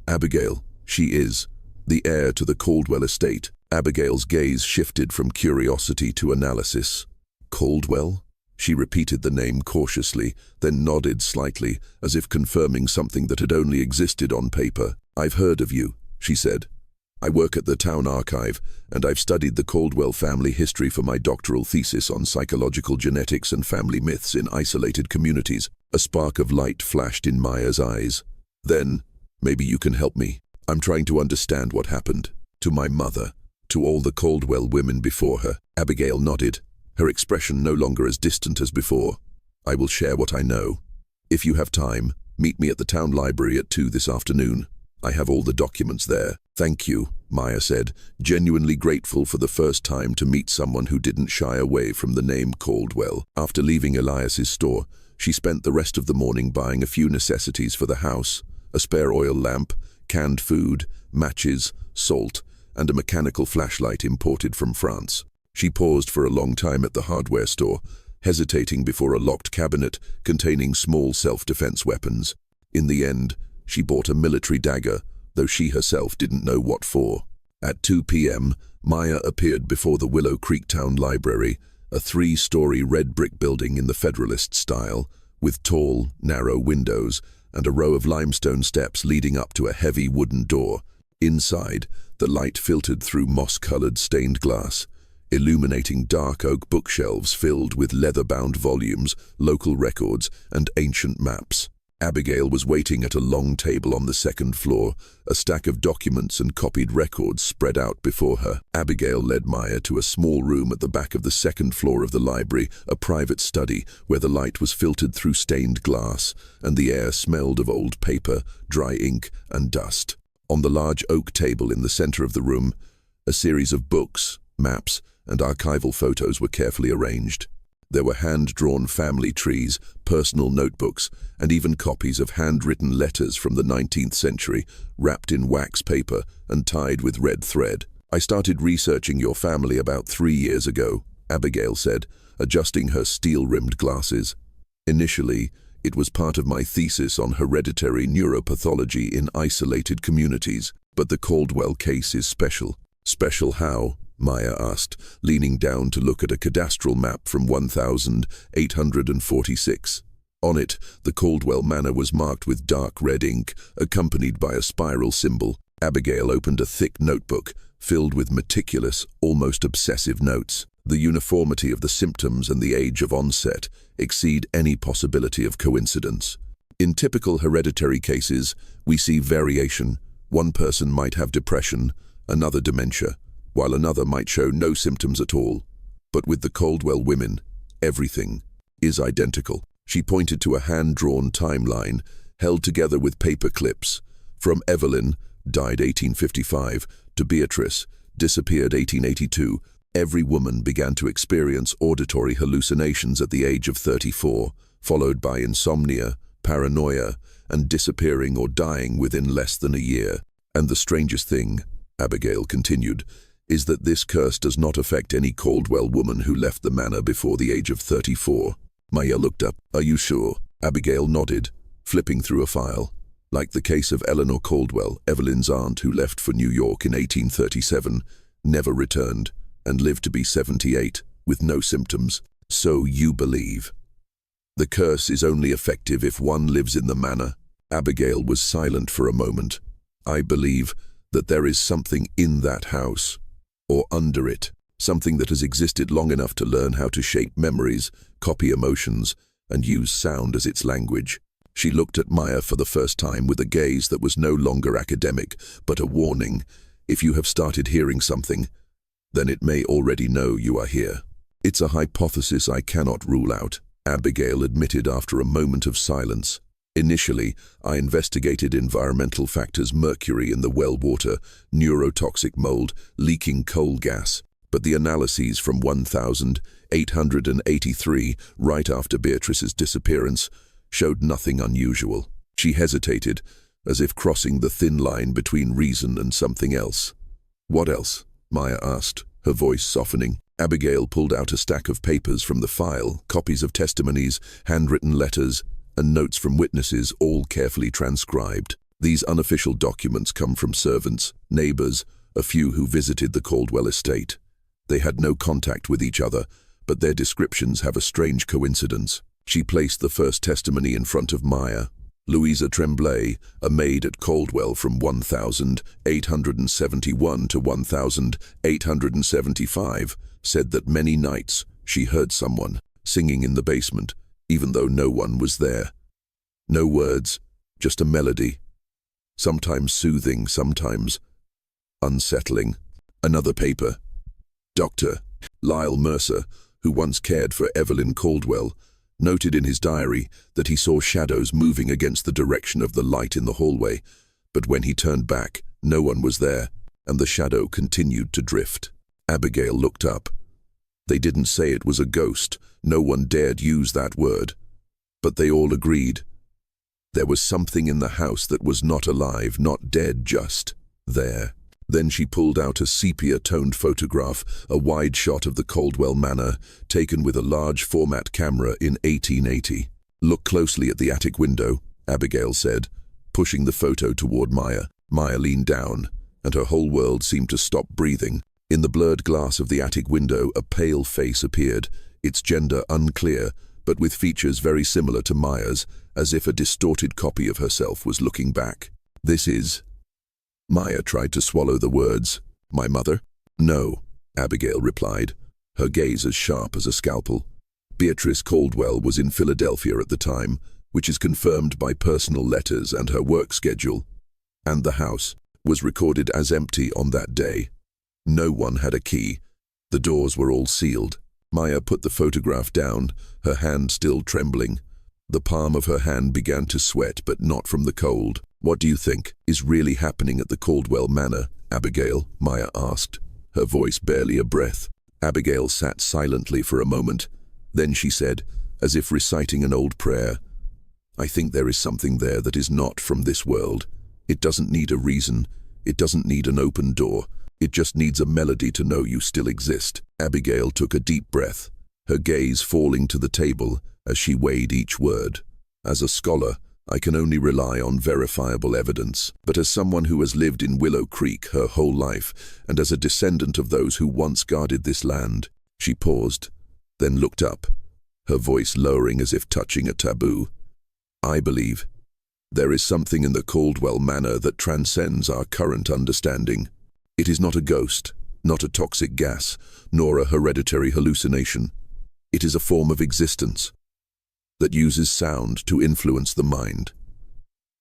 "Abigail, she is the heir to the Caldwell estate." Abigail's gaze shifted from curiosity to analysis. "Caldwell?" She repeated the name cautiously, then nodded slightly, as if confirming something that had only existed on paper. "I've heard of you," she said. "I work at the town archive, and I've studied the Caldwell family history for my doctoral thesis on psychological genetics and family myths in isolated communities." A spark of light flashed in Maya's eyes. "Then, maybe you can help me. I'm trying to understand what happened. To my mother, to all the Caldwell women before her. Abigail nodded, her expression no longer as distant as before. I will share what I know. If you have time, meet me at the town library at 2 this afternoon. I have all the documents there. Thank you, Maya said, genuinely grateful for the first time to meet someone who didn't shy away from the name Caldwell. After leaving Elias's store, she spent the rest of the morning buying a few necessities for the house: a spare oil lamp, canned food, matches, salt, and a mechanical flashlight imported from France. She paused for a long time at the hardware store, hesitating before a locked cabinet containing small self-defense weapons. In the end, she bought a military dagger, though she herself didn't know what for. At 2 p.m., Maya appeared before the Willow Creek Town Library, a 3-story red brick building in the Federalist style, with tall, narrow windows and a row of limestone steps leading up to a heavy wooden door. Inside, the light filtered through moss-colored stained glass, illuminating dark oak bookshelves filled with leather-bound volumes, local records, and ancient maps. Abigail was waiting at a long table on the second floor, a stack of documents and copied records spread out before her. Abigail led Maya to a small room at the back of the second floor of the library, a private study where the light was filtered through stained glass, and the air smelled of old paper, dry ink, and dust. On the large oak table in the center of the room, a series of books, maps, and archival photos were carefully arranged. There were hand-drawn family trees, personal notebooks, and even copies of handwritten letters from the 19th century, wrapped in wax paper and tied with red thread. I started researching your family about 3 years ago, Abigail said, adjusting her steel-rimmed glasses. Initially, it was part of my thesis on hereditary neuropathology in isolated communities, but the Caldwell case is special. Special how? Maya asked, leaning down to look at a cadastral map from 1846. On it, the Caldwell Manor was marked with dark red ink, accompanied by a spiral symbol. Abigail opened a thick notebook, filled with meticulous, almost obsessive notes. The uniformity of the symptoms and the age of onset exceed any possibility of coincidence. In typical hereditary cases, we see variation. One person might have depression, another dementia, while another might show no symptoms at all. But with the Caldwell women, everything is identical. She pointed to a hand-drawn timeline, held together with paper clips, from Evelyn, died 1855, to Beatrice, disappeared 1882. Every woman began to experience auditory hallucinations at the age of 34, followed by insomnia, paranoia, and disappearing or dying within less than a year. And the strangest thing, Abigail continued, is that this curse does not affect any Caldwell woman who left the manor before the age of 34. Maya looked up. Are you sure? Abigail nodded, flipping through a file. Like the case of Eleanor Caldwell, Evelyn's aunt who left for New York in 1837, never returned, and lived to be 78, with no symptoms. So you believe the curse is only effective if one lives in the manor? Abigail was silent for a moment. I believe that there is something in that house, or under it, something that has existed long enough to learn how to shape memories, copy emotions, and use sound as its language. She looked at Maya for the first time with a gaze that was no longer academic, but a warning. If you have started hearing something, then it may already know you are here. It's a hypothesis I cannot rule out, Abigail admitted after a moment of silence. Initially, I investigated environmental factors: mercury in the well water, neurotoxic mold, leaking coal gas. But the analyses from 1883, right after Beatrice's disappearance, showed nothing unusual. She hesitated, as if crossing the thin line between reason and something else. What else? Maya asked, her voice softening. Abigail pulled out a stack of papers from the file, copies of testimonies, handwritten letters, and notes from witnesses, all carefully transcribed. These unofficial documents come from servants, neighbors, a few who visited the Caldwell estate. They had no contact with each other, but their descriptions have a strange coincidence. She placed the first testimony in front of Maya. Louisa Tremblay, a maid at Caldwell from 1871 to 1875, said that many nights she heard someone singing in the basement, even though no one was there. No words, just a melody. sometimes soothing, sometimes unsettling. Another paper. Dr. Lyle Mercer, who once cared for Evelyn Caldwell, noted in his diary that he saw shadows moving against the direction of the light in the hallway, but when he turned back, no one was there, and the shadow continued to drift. Abigail looked up. They didn't say it was a ghost. No one dared use that word. But they all agreed. There was something in the house that was not alive, not dead, just there. Then she pulled out a sepia-toned photograph, a wide shot of the Caldwell Manor, taken with a large format camera in 1880. "Look closely at the attic window," Abigail said, pushing the photo toward Maya. Maya leaned down, and her whole world seemed to stop breathing. In the blurred glass of the attic window, a pale face appeared, its gender unclear, but with features very similar to Maya's, as if a distorted copy of herself was looking back. "This is..." Maya tried to swallow the words. "My mother?" "No," Abigail replied, her gaze as sharp as a scalpel. Beatrice Caldwell was in Philadelphia at the time, which is confirmed by personal letters and her work schedule. And the house was recorded as empty on that day. No one had a key. The doors were all sealed. Maya put the photograph down, her hand still trembling. The palm of her hand began to sweat, but not from the cold. "What do you think is really happening at the Caldwell Manor, Abigail?" Maya asked, her voice barely a breath. Abigail sat silently for a moment. Then she said, as if reciting an old prayer, "I think there is something there that is not from this world. It doesn't need a reason. It doesn't need an open door. It just needs a melody to know you still exist." Abigail took a deep breath, her gaze falling to the table as she weighed each word. "As a scholar, I can only rely on verifiable evidence, but as someone who has lived in Willow Creek her whole life, and as a descendant of those who once guarded this land," she paused, then looked up, her voice lowering as if touching a taboo. "I believe there is something in the Caldwell Manor that transcends our current understanding. It is not a ghost, not a toxic gas, nor a hereditary hallucination. It is a form of existence that uses sound to influence the mind.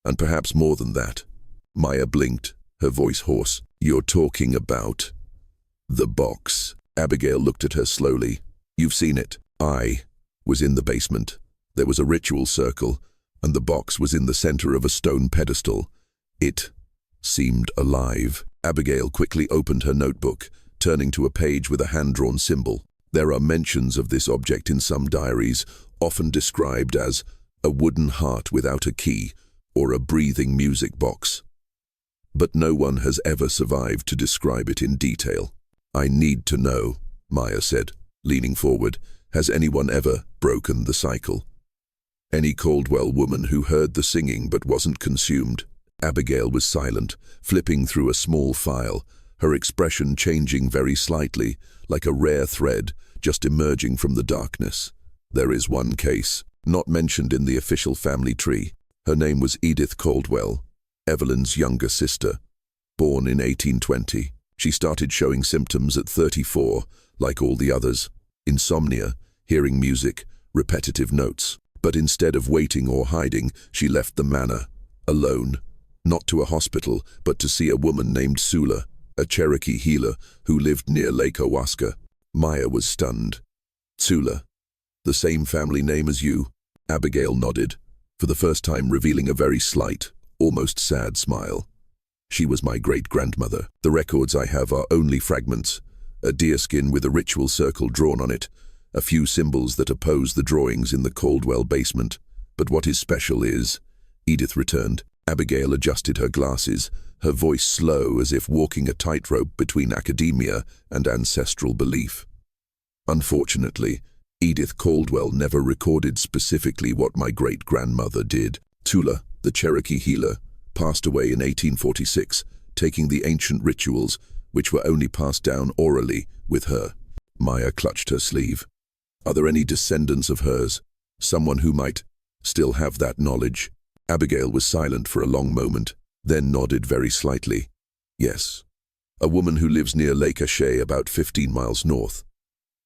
And perhaps more than that." Maya blinked, her voice hoarse. "You're talking about the box." Abigail looked at her slowly. "You've seen it. I was in the basement. There was a ritual circle, and the box was in the center of a stone pedestal. It seemed alive." Abigail quickly opened her notebook, turning to a page with a hand-drawn symbol. There are mentions of this object in some diaries, often described as a wooden heart without a key or a breathing music box. But no one has ever survived to describe it in detail. "I need to know," Maya said, leaning forward. "Has anyone ever broken the cycle? Any Caldwell woman who heard the singing but wasn't consumed?" Abigail was silent, flipping through a small file, her expression changing very slightly, like a rare thread just emerging from the darkness. "There is one case, not mentioned in the official family tree. Her name was Edith Caldwell, Evelyn's younger sister, born in 1820. She started showing symptoms at 34, like all the others. Insomnia, hearing music, repetitive notes. But instead of waiting or hiding, she left the manor, alone. Not to a hospital, but to see a woman named Sula, a Cherokee healer who lived near Lake Owaska." Maya was stunned. "Sula, the same family name as you?" Abigail nodded, for the first time revealing a very slight, almost sad smile. "She was my great-grandmother. The records I have are only fragments. A deerskin with a ritual circle drawn on it, a few symbols that oppose the drawings in the Caldwell basement. But what is special is..." Edith returned. Abigail adjusted her glasses, her voice slow as if walking a tightrope between academia and ancestral belief. "Unfortunately, Edith Caldwell never recorded specifically what my great-grandmother did. Tula, the Cherokee healer, passed away in 1846, taking the ancient rituals, which were only passed down orally, with her." Maya clutched her sleeve. "Are there any descendants of hers? Someone who might still have that knowledge?" Abigail was silent for a long moment, then nodded very slightly. "Yes. A woman who lives near Lake Ashe, about 15 miles north.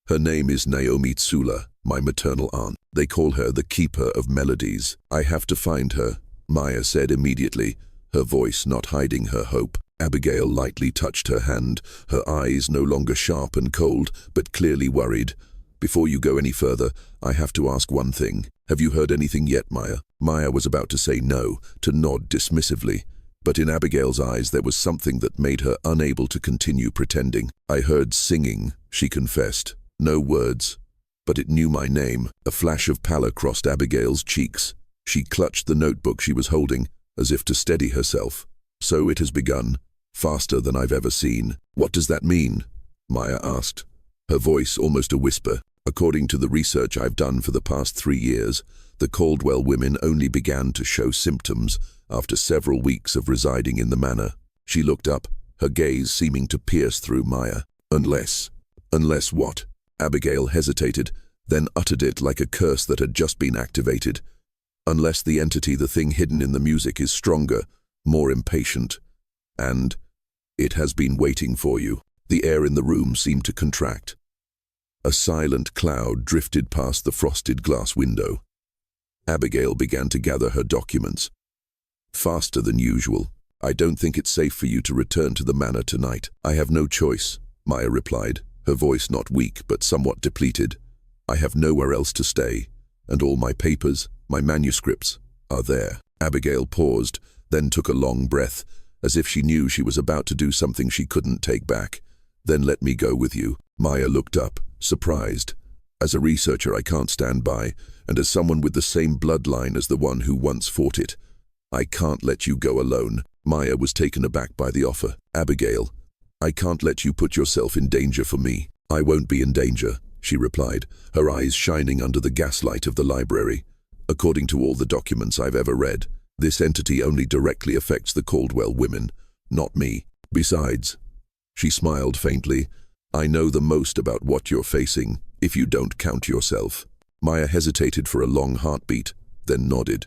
Her name is Naomi Tsula, my maternal aunt. They call her the Keeper of Melodies. I have to find her," Maya said immediately, her voice not hiding her hope. Abigail lightly touched her hand, her eyes no longer sharp and cold, but clearly worried. "Before you go any further, I have to ask one thing. Have you heard anything yet, Maya?" Maya was about to say no, to nod dismissively, but in Abigail's eyes there was something that made her unable to continue pretending. "I heard singing," she confessed. "No words, but it knew my name." A flash of pallor crossed Abigail's cheeks. She clutched the notebook she was holding, as if to steady herself. "So it has begun, faster than I've ever seen." "What does that mean?" Maya asked, her voice almost a whisper. "According to the research I've done for the past 3 years, the Caldwell women only began to show symptoms after several weeks of residing in the manor." She looked up, her gaze seeming to pierce through Maya. "Unless what?" Abigail hesitated, then uttered it like a curse that had just been activated. "Unless the entity, the thing hidden in the music, is stronger, more impatient, and it has been waiting for you." The air in the room seemed to contract. A silent cloud drifted past the frosted glass window. Abigail began to gather her documents. "Faster than usual. I don't think it's safe for you to return to the manor tonight." "I have no choice," Maya replied, her voice not weak but somewhat depleted. "I have nowhere else to stay, and all my papers, my manuscripts, are there." Abigail paused, then took a long breath, as if she knew she was about to do something she couldn't take back. "Then let me go with you." Maya looked up, surprised. "As a researcher I can't stand by, and as someone with the same bloodline as the one who once fought it, I can't let you go alone." Maya was taken aback by the offer. "Abigail, I can't let you put yourself in danger for me." "I won't be in danger," she replied, her eyes shining under the gaslight of the library. "According to all the documents I've ever read, this entity only directly affects the Caldwell women, not me. Besides," she smiled faintly, "I know the most about what you're facing, if you don't count yourself." Maya hesitated for a long heartbeat, then nodded.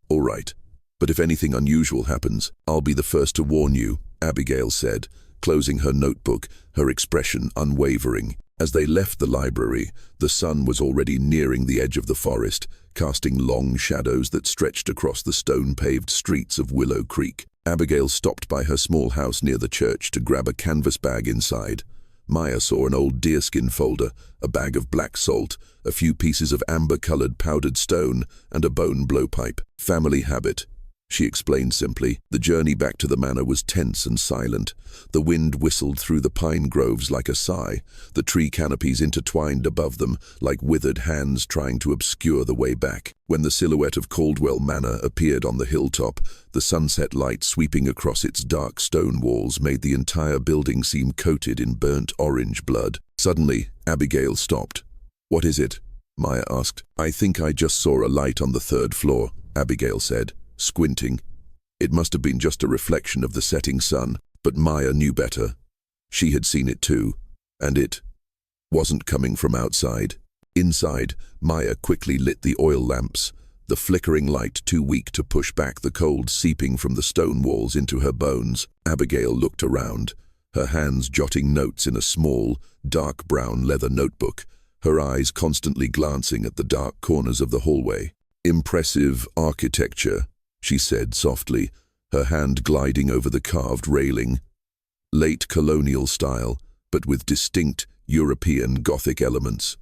"All right, but if anything unusual happens, I'll be the first to warn you," Abigail said, closing her notebook, her expression unwavering. As they left the library, the sun was already nearing the edge of the forest, casting long shadows that stretched across the stone-paved streets of Willow Creek. Abigail stopped by her small house near the church to grab a canvas bag inside. Maya saw an old deerskin folder, a bag of black salt, a few pieces of amber-colored powdered stone, and a bone blowpipe. "Family habit," she explained simply. The journey back to the manor was tense and silent. The wind whistled through the pine groves like a sigh, the tree canopies intertwined above them like withered hands trying to obscure the way back. When the silhouette of Caldwell Manor appeared on the hilltop, the sunset light sweeping across its dark stone walls made the entire building seem coated in burnt orange blood. Suddenly, Abigail stopped. "What is it?" Maya asked. "I think I just saw a light on the 3rd floor," Abigail said, squinting. It must have been just a reflection of the setting sun, but Maya knew better. She had seen it too, and it wasn't coming from outside. Inside, Maya quickly lit the oil lamps, the flickering light too weak to push back the cold seeping from the stone walls into her bones. Abigail looked around, her hands jotting notes in a small, dark brown leather notebook, her eyes constantly glancing at the dark corners of the hallway. "Impressive architecture," she said softly, her hand gliding over the carved railing. "Late colonial style, but with distinct European Gothic elements.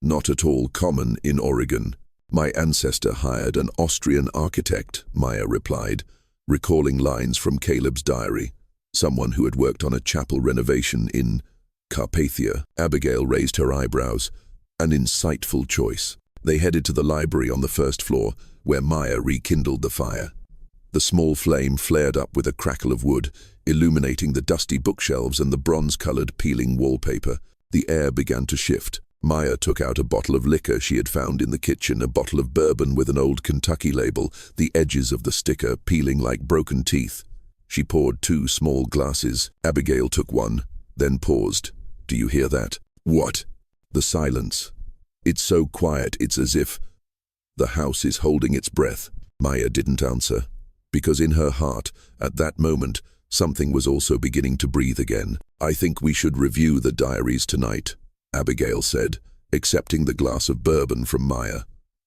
Not at all common in Oregon." "My ancestor hired an Austrian architect," Maya replied, recalling lines from Caleb's diary. "Someone who had worked on a chapel renovation in Carpathia." Abigail raised her eyebrows. "An insightful choice." They headed to the library on the 1st floor, where Maya rekindled the fire. The small flame flared up with a crackle of wood, illuminating the dusty bookshelves and the bronze-colored peeling wallpaper. The air began to shift. Maya took out a bottle of liquor she had found in the kitchen, a bottle of bourbon with an old Kentucky label, the edges of the sticker peeling like broken teeth. She poured 2 small glasses. Abigail took one, then paused. "Do you hear that?" "What?" "The silence. It's so quiet, it's as if the house is holding its breath." Maya didn't answer, because in her heart, at that moment, something was also beginning to breathe again. "I think we should review the diaries tonight," Abigail said, accepting the glass of bourbon from Maya.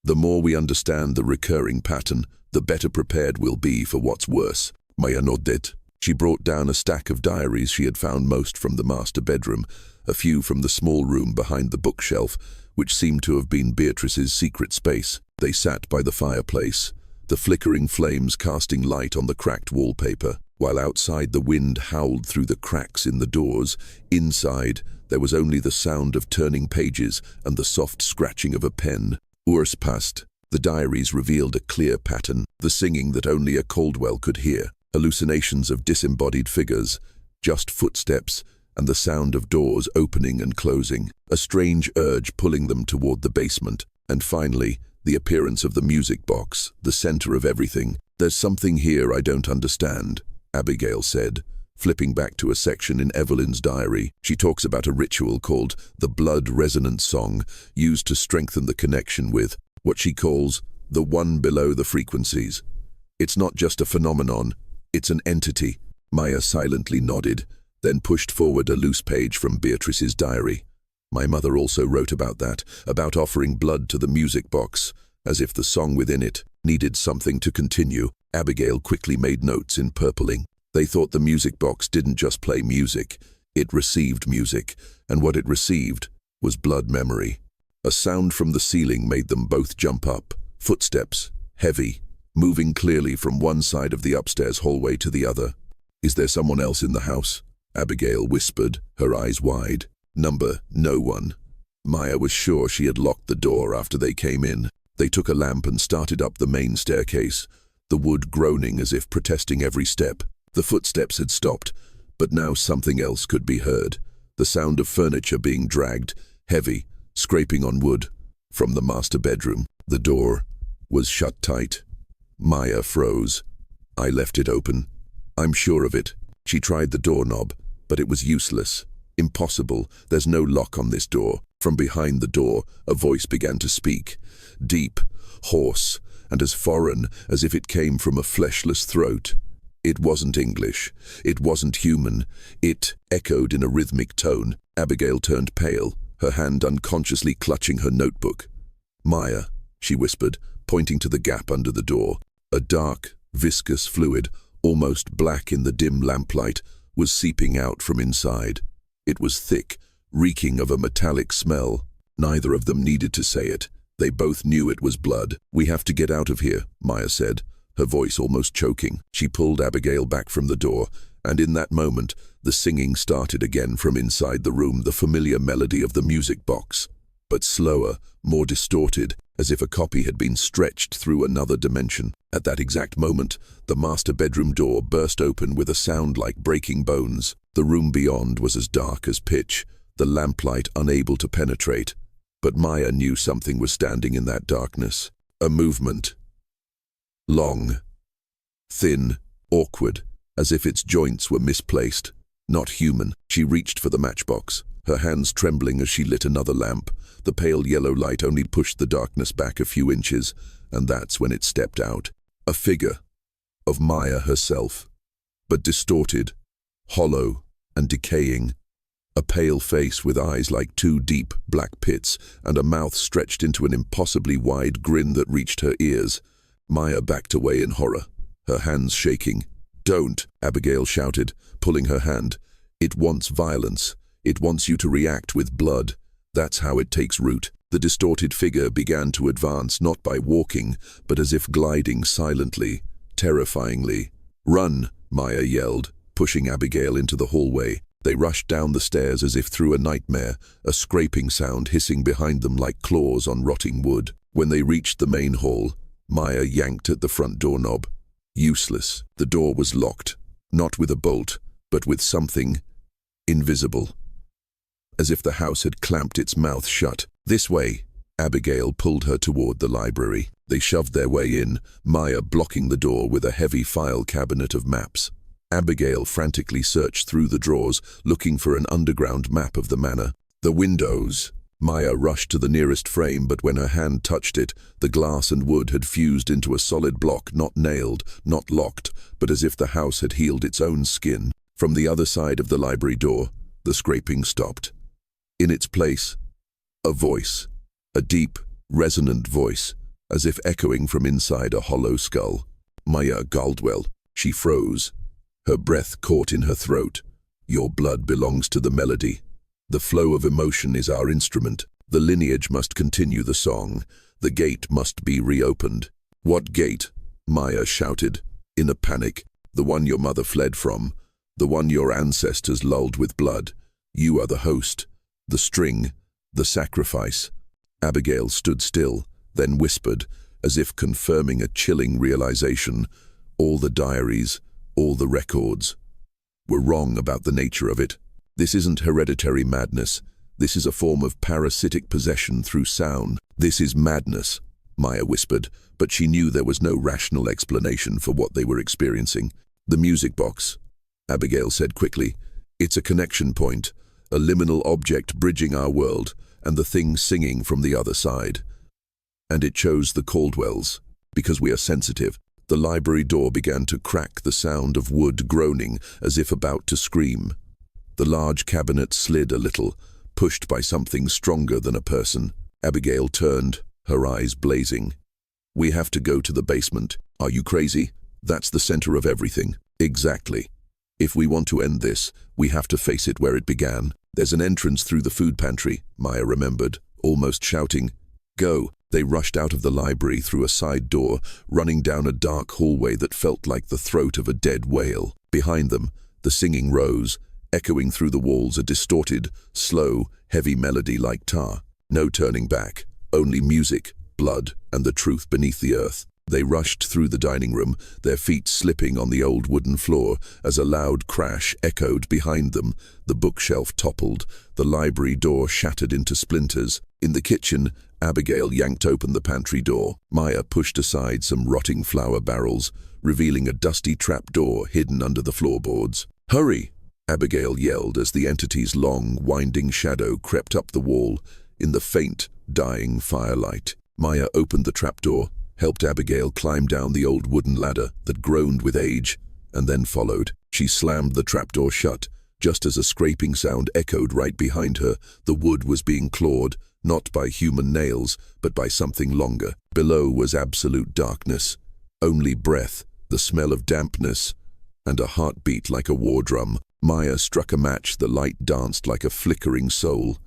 "The more we understand the recurring pattern, the better prepared we'll be for what's worse." Maya nodded. She brought down a stack of diaries she had found, most from the master bedroom, a few from the small room behind the bookshelf, which seemed to have been Beatrice's secret space. They sat by the fireplace, the flickering flames casting light on the cracked wallpaper, while outside the wind howled through the cracks in the doors. Inside, there was only the sound of turning pages and the soft scratching of a pen. Hours passed. The diaries revealed a clear pattern, the singing that only a Caldwell could hear, hallucinations of disembodied figures, just footsteps, and the sound of doors opening and closing, a strange urge pulling them toward the basement, and finally, the appearance of the music box, the center of everything. "There's something here I don't understand," Abigail said, flipping back to a section in Evelyn's diary. She talks about a ritual called the blood resonance song, used to strengthen the connection with what she calls the one below the frequencies. "It's not just a phenomenon, it's an entity." Maya silently nodded, then pushed forward a loose page from Beatrice's diary. "My mother also wrote about that, about offering blood to the music box, as if the song within it needed something to continue." Abigail quickly made notes in purpling. They thought the music box didn't just play music, it received music, and what it received was blood memory. A sound from the ceiling made them both jump up. Footsteps, heavy, moving clearly from one side of the upstairs hallway to the other. "Is there someone else in the house?" Abigail whispered, her eyes wide. No one. Maya was sure she had locked the door after they came in. They took a lamp and started up the main staircase, the wood groaning as if protesting every step. The footsteps had stopped, but now something else could be heard. The sound of furniture being dragged, heavy, scraping on wood, from the master bedroom. The door was shut tight. Maya froze. "I left it open. I'm sure of it." She tried the doorknob, but it was useless. "Impossible. There's no lock on this door." From behind the door, a voice began to speak, deep, hoarse, and as foreign as if it came from a fleshless throat. It wasn't English. It wasn't human. It echoed in a rhythmic tone. Abigail turned pale, her hand unconsciously clutching her notebook. "Maya," she whispered, pointing to the gap under the door. A dark, viscous fluid, almost black in the dim lamplight, was seeping out from inside. It was thick, reeking of a metallic smell. Neither of them needed to say it. They both knew it was blood. "We have to get out of here," Maya said, her voice almost choking. She pulled Abigail back from the door, and in that moment, the singing started again from inside the room, the familiar melody of the music box, but slower, more distorted, as if a copy had been stretched through another dimension. At that exact moment, the master bedroom door burst open with a sound like breaking bones. The room beyond was as dark as pitch, the lamplight unable to penetrate. But Maya knew something was standing in that darkness. A movement. Long, thin, awkward, as if its joints were misplaced. Not human. She reached for the matchbox, her hands trembling as she lit another lamp. The pale yellow light only pushed the darkness back a few inches, and that's when it stepped out. A figure of Maya herself, but distorted, hollow, and decaying. A pale face with eyes like two deep, black pits, and a mouth stretched into an impossibly wide grin that reached her ears. Maya backed away in horror, her hands shaking. "Don't," Abigail shouted, pulling her hand. "It wants violence. It wants you to react with blood. That's how it takes root." The distorted figure began to advance, not by walking, but as if gliding silently, terrifyingly. "Run," Maya yelled, pushing Abigail into the hallway. They rushed down the stairs as if through a nightmare, a scraping sound hissing behind them like claws on rotting wood. When they reached the main hall, Maya yanked at the front doorknob. Useless. The door was locked, not with a bolt, but with something invisible. As if the house had clamped its mouth shut. "This way." Abigail pulled her toward the library. They shoved their way in, Maya blocking the door with a heavy file cabinet of maps. Abigail frantically searched through the drawers, looking for an underground map of the manor. The windows. Maya rushed to the nearest frame, but when her hand touched it, the glass and wood had fused into a solid block, not nailed, not locked, but as if the house had healed its own skin. From the other side of the library door, the scraping stopped. In its place, a voice. A deep, resonant voice, as if echoing from inside a hollow skull. "Maya Caldwell," She froze. Her breath caught in her throat. Your blood belongs to the melody. The flow of emotion is our instrument. The lineage must continue the song. The gate must be reopened. What gate? Maya shouted, in a panic. The one your mother fled from. The one your ancestors lulled with blood. You are the host. The string. The sacrifice. Abigail stood still, then whispered, as if confirming a chilling realization. All the diaries, all the records, were wrong about the nature of it. This isn't hereditary madness. This is a form of parasitic possession through sound. This is madness, Maya whispered, but she knew there was no rational explanation for what they were experiencing. The music box, Abigail said quickly. It's a connection point, a liminal object bridging our world, and the thing singing from the other side. And it chose the Caldwells, because we are sensitive. The library door began to crack, the sound of wood groaning as if about to scream. The large cabinet slid a little, pushed by something stronger than a person. Abigail turned, her eyes blazing. We have to go to the basement. Are you crazy? That's the center of everything. Exactly. If we want to end this, we have to face it where it began. There's an entrance through the food pantry, Maya remembered, almost shouting. Go. They rushed out of the library through a side door, running down a dark hallway that felt like the throat of a dead whale. Behind them, the singing rose, echoing through the walls a distorted, slow, heavy melody like tar. No turning back, only music, blood, and the truth beneath the earth. They rushed through the dining room, their feet slipping on the old wooden floor as a loud crash echoed behind them. The bookshelf toppled, the library door shattered into splinters. In the kitchen, Abigail yanked open the pantry door. Maya pushed aside some rotting flour barrels, revealing a dusty trapdoor hidden under the floorboards. "Hurry!" Abigail yelled as the entity's long, winding shadow crept up the wall in the faint, dying firelight. Maya opened the trapdoor, helped Abigail climb down the old wooden ladder that groaned with age, and then followed. She slammed the trapdoor shut, just as a scraping sound echoed right behind her. The wood was being clawed, not by human nails, but by something longer. Below was absolute darkness. Only breath, the smell of dampness, and a heartbeat like a war drum. Maya struck a match, the light danced like a flickering soul.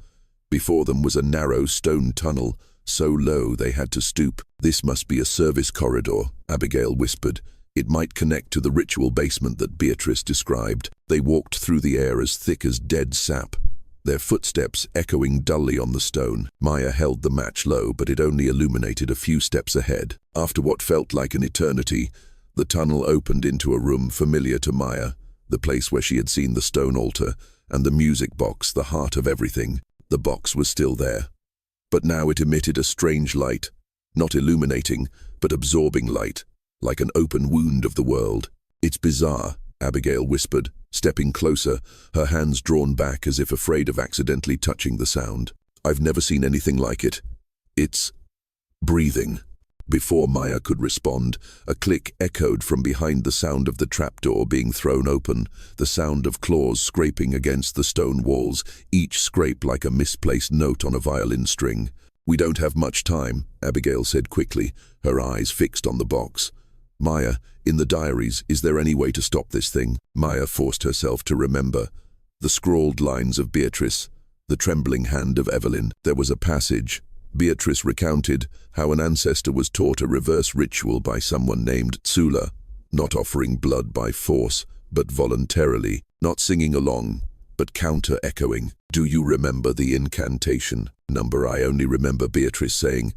Before them was a narrow stone tunnel, so low they had to stoop. "This must be a service corridor," Abigail whispered. "It might connect to the ritual basement that Beatrice described." They walked through the air as thick as dead sap, their footsteps echoing dully on the stone. Maya held the match low, but it only illuminated a few steps ahead. After what felt like an eternity, the tunnel opened into a room familiar to Maya, the place where she had seen the stone altar and the music box, the heart of everything. The box was still there, but now it emitted a strange light, not illuminating, but absorbing light, like an open wound of the world. "It's bizarre," Abigail whispered, stepping closer, her hands drawn back as if afraid of accidentally touching the sound. "I've never seen anything like it. It's breathing." Before Maya could respond, a click echoed from behind the sound of the trapdoor being thrown open, the sound of claws scraping against the stone walls, each scrape like a misplaced note on a violin string. "We don't have much time," Abigail said quickly, her eyes fixed on the box. "Maya, in the diaries, is there any way to stop this thing?" Maya forced herself to remember. The scrawled lines of Beatrice, the trembling hand of Evelyn. There was a passage. Beatrice recounted how an ancestor was taught a reverse ritual by someone named Tsula, not offering blood by force, but voluntarily, not singing along, but counter-echoing. "Do you remember the incantation?" Number I only remember Beatrice saying,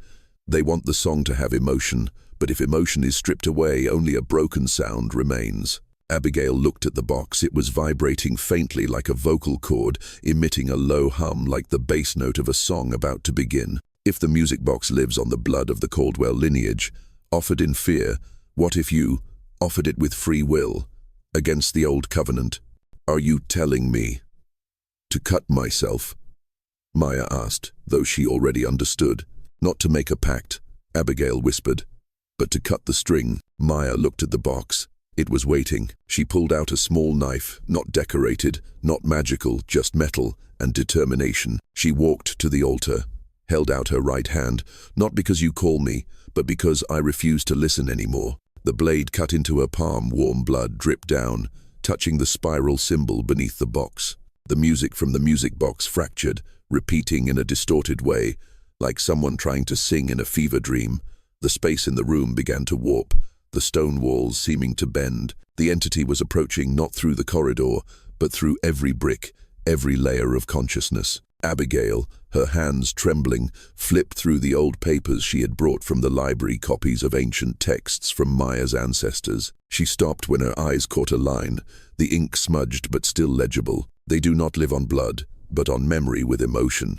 "They want the song to have emotion, but if emotion is stripped away, only a broken sound remains." Abigail looked at the box. It was vibrating faintly like a vocal cord, emitting a low hum like the bass note of a song about to begin. If the music box lives on the blood of the Caldwell lineage, offered in fear, what if you offered it with free will, against the old covenant? "Are you telling me to cut myself?" Maya asked, though she already understood. "Not to make a pact," Abigail whispered, "but to cut the string." Maya looked at the box. It was waiting. She pulled out a small knife, not decorated, not magical, just metal and determination. She walked to the altar, held out her right hand, "Not because you call me, but because I refuse to listen anymore." The blade cut into her palm, warm blood dripped down, touching the spiral symbol beneath the box. The music from the music box fractured, repeating in a distorted way, like someone trying to sing in a fever dream. The space in the room began to warp, the stone walls seeming to bend. The entity was approaching not through the corridor, but through every brick, every layer of consciousness. Abigail, her hands trembling, flipped through the old papers she had brought from the library, copies of ancient texts from Maya's ancestors. She stopped when her eyes caught a line, the ink smudged but still legible. They do not live on blood, but on memory with emotion,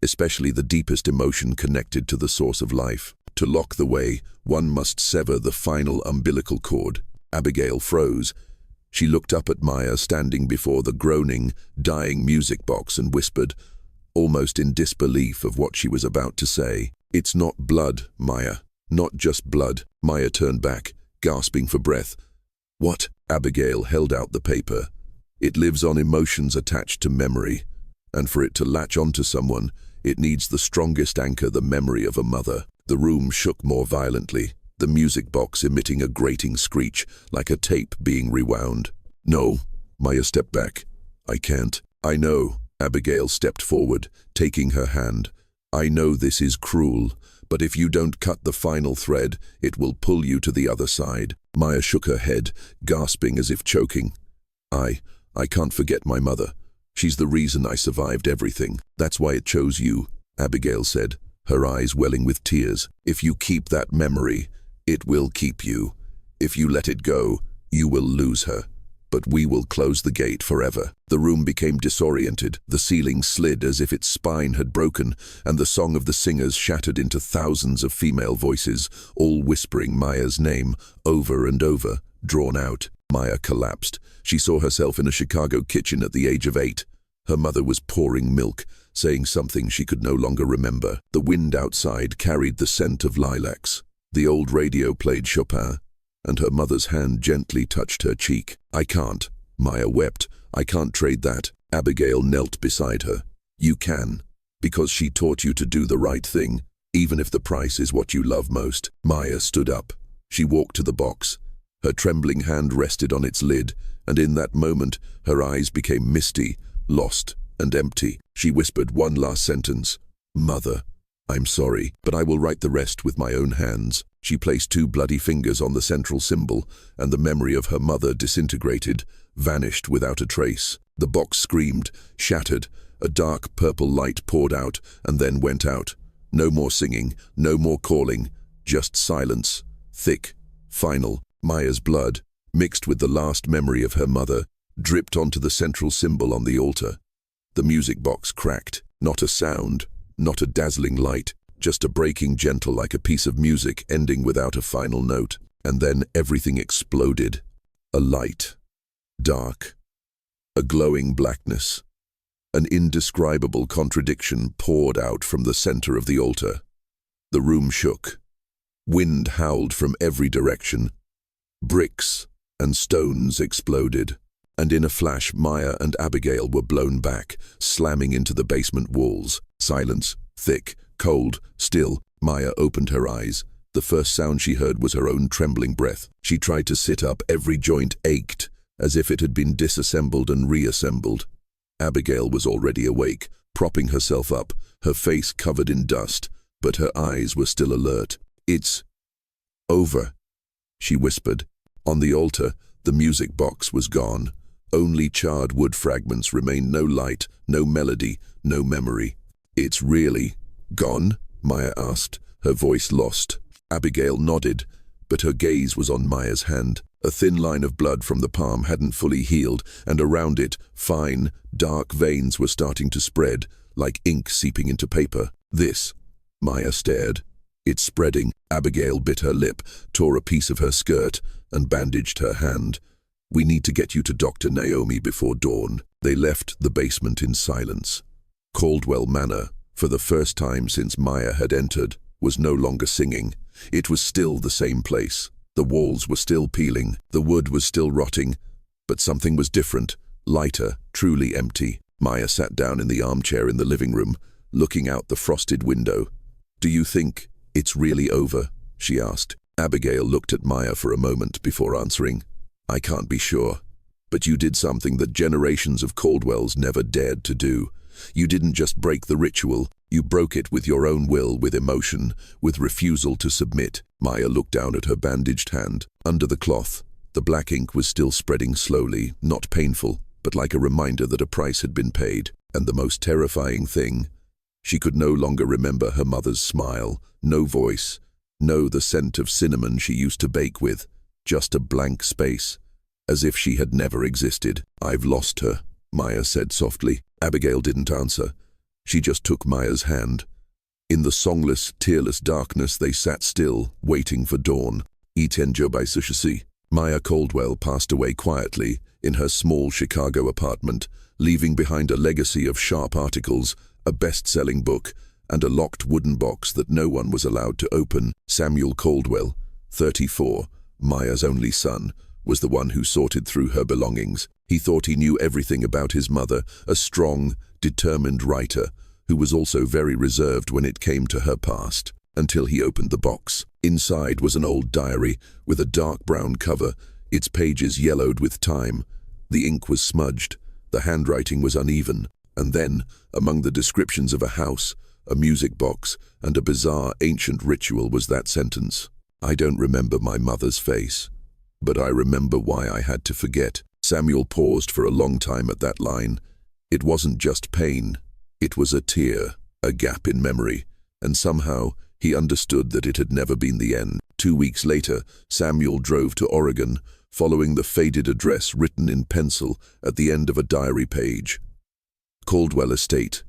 especially the deepest emotion connected to the source of life. To lock the way, one must sever the final umbilical cord. Abigail froze. She looked up at Maya standing before the groaning, dying music box and whispered, almost in disbelief of what she was about to say, "It's not blood, Maya. Not just blood." Maya turned back, gasping for breath. "What?" Abigail held out the paper. "It lives on emotions attached to memory, and for it to latch onto someone, it needs the strongest anchor, the memory of a mother." The room shook more violently, the music box emitting a grating screech, like a tape being rewound. "No." Maya stepped back. "I can't." "I know." Abigail stepped forward, taking her hand. "I know this is cruel, but if you don't cut the final thread, it will pull you to the other side." Maya shook her head, gasping as if choking. I can't forget my mother. She's the reason I survived everything. That's why it chose you," Abigail said, her eyes welling with tears. "If you keep that memory, it will keep you. If you let it go, you will lose her. But we will close the gate forever." The room became disoriented, the ceiling slid as if its spine had broken, and the song of the singers shattered into thousands of female voices, all whispering Maya's name over and over, drawn out. Maya collapsed. She saw herself in a Chicago kitchen at the age of 8. Her mother was pouring milk, saying something she could no longer remember. The wind outside carried the scent of lilacs. The old radio played Chopin, and her mother's hand gently touched her cheek. "I can't," Maya wept. "I can't trade that." Abigail knelt beside her. "You can, because she taught you to do the right thing, even if the price is what you love most." Maya stood up. She walked to the box. Her trembling hand rested on its lid, and in that moment, her eyes became misty, lost, and empty. She whispered one last sentence. "Mother, I'm sorry, but I will write the rest with my own hands." She placed 2 bloody fingers on the central symbol, and the memory of her mother disintegrated, vanished without a trace. The box screamed, shattered, a dark purple light poured out, and then went out. No more singing, no more calling, just silence, thick, final. Maya's blood, mixed with the last memory of her mother, dripped onto the central symbol on the altar. The music box cracked, not a sound, not a dazzling light, just a breaking gentle like a piece of music ending without a final note. And then everything exploded. A light, dark, a glowing blackness. An indescribable contradiction poured out from the center of the altar. The room shook. Wind howled from every direction. Bricks and stones exploded. And in a flash, Maya and Abigail were blown back, slamming into the basement walls. Silence, thick, cold, still. Maya opened her eyes. The first sound she heard was her own trembling breath. She tried to sit up. Every joint ached, as if it had been disassembled and reassembled. Abigail was already awake, propping herself up, her face covered in dust, but her eyes were still alert. "It's over," she whispered. On the altar, the music box was gone. Only charred wood fragments remained, no light, no melody, no memory. "It's really gone?" Maya asked, her voice lost. Abigail nodded, but her gaze was on Maya's hand. A thin line of blood from the palm hadn't fully healed, and around it, fine, dark veins were starting to spread, like ink seeping into paper. "This?" Maya stared. "It's spreading." Abigail bit her lip, tore a piece of her skirt, and bandaged her hand. "We need to get you to Dr. Naomi before dawn." They left the basement in silence. Caldwell Manor, for the first time since Maya had entered, was no longer singing. It was still the same place. The walls were still peeling, the wood was still rotting, but something was different, lighter, truly empty. Maya sat down in the armchair in the living room, looking out the frosted window. "Do you think it's really over?" she asked. Abigail looked at Maya for a moment before answering. I can't be sure. But you did something that generations of Caldwells never dared to do. You didn't just break the ritual, you broke it with your own will, with emotion, with refusal to submit. Maya looked down at her bandaged hand. Under the cloth, the black ink was still spreading slowly, not painful, but like a reminder that a price had been paid. And the most terrifying thing, she could no longer remember her mother's smile, no voice, no the scent of cinnamon she used to bake with, just a blank space, as if she had never existed. I've lost her, Maya said softly. Abigail didn't answer. She just took Maya's hand. In the songless, tearless darkness they sat still, waiting for dawn. Maya Caldwell passed away quietly in her small Chicago apartment, leaving behind a legacy of sharp articles, a best-selling book, and a locked wooden box that no one was allowed to open. Samuel Caldwell, 34, Maya's only son, was the one who sorted through her belongings. He thought he knew everything about his mother, a strong, determined writer who was also very reserved when it came to her past, until he opened the box. Inside was an old diary with a dark brown cover, its pages yellowed with time. The ink was smudged, the handwriting was uneven, and then, among the descriptions of a house, a music box, and a bizarre ancient ritual was that sentence. I don't remember my mother's face, but I remember why I had to forget. Samuel paused for a long time at that line. It wasn't just pain, it was a tear, a gap in memory, and somehow he understood that it had never been the end. 2 weeks later, Samuel drove to Oregon, following the faded address written in pencil at the end of a diary page. Caldwell Estate,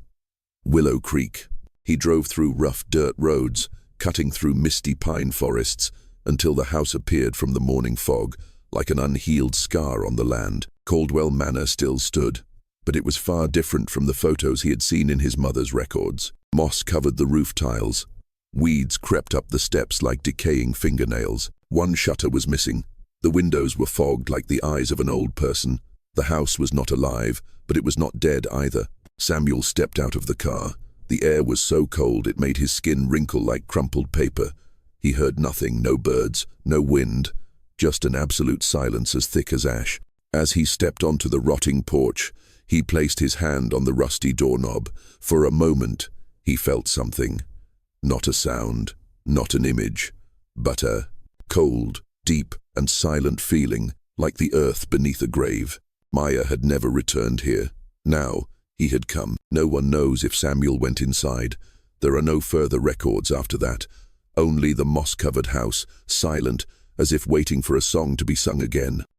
Willow Creek. He drove through rough dirt roads, cutting through misty pine forests, until the house appeared from the morning fog, like an unhealed scar on the land. Caldwell Manor still stood, but it was far different from the photos he had seen in his mother's records. Moss covered the roof tiles. Weeds crept up the steps like decaying fingernails. One shutter was missing. The windows were fogged like the eyes of an old person. The house was not alive, but it was not dead either. Samuel stepped out of the car. The air was so cold it made his skin wrinkle like crumpled paper. He heard nothing, no birds, no wind, just an absolute silence as thick as ash. As he stepped onto the rotting porch, he placed his hand on the rusty doorknob. For a moment, he felt something. Not a sound, not an image, but a cold, deep, and silent feeling, like the earth beneath a grave. Maya had never returned here. Now, he had come. No one knows if Samuel went inside. There are no further records after that. Only the moss-covered house, silent, as if waiting for a song to be sung again.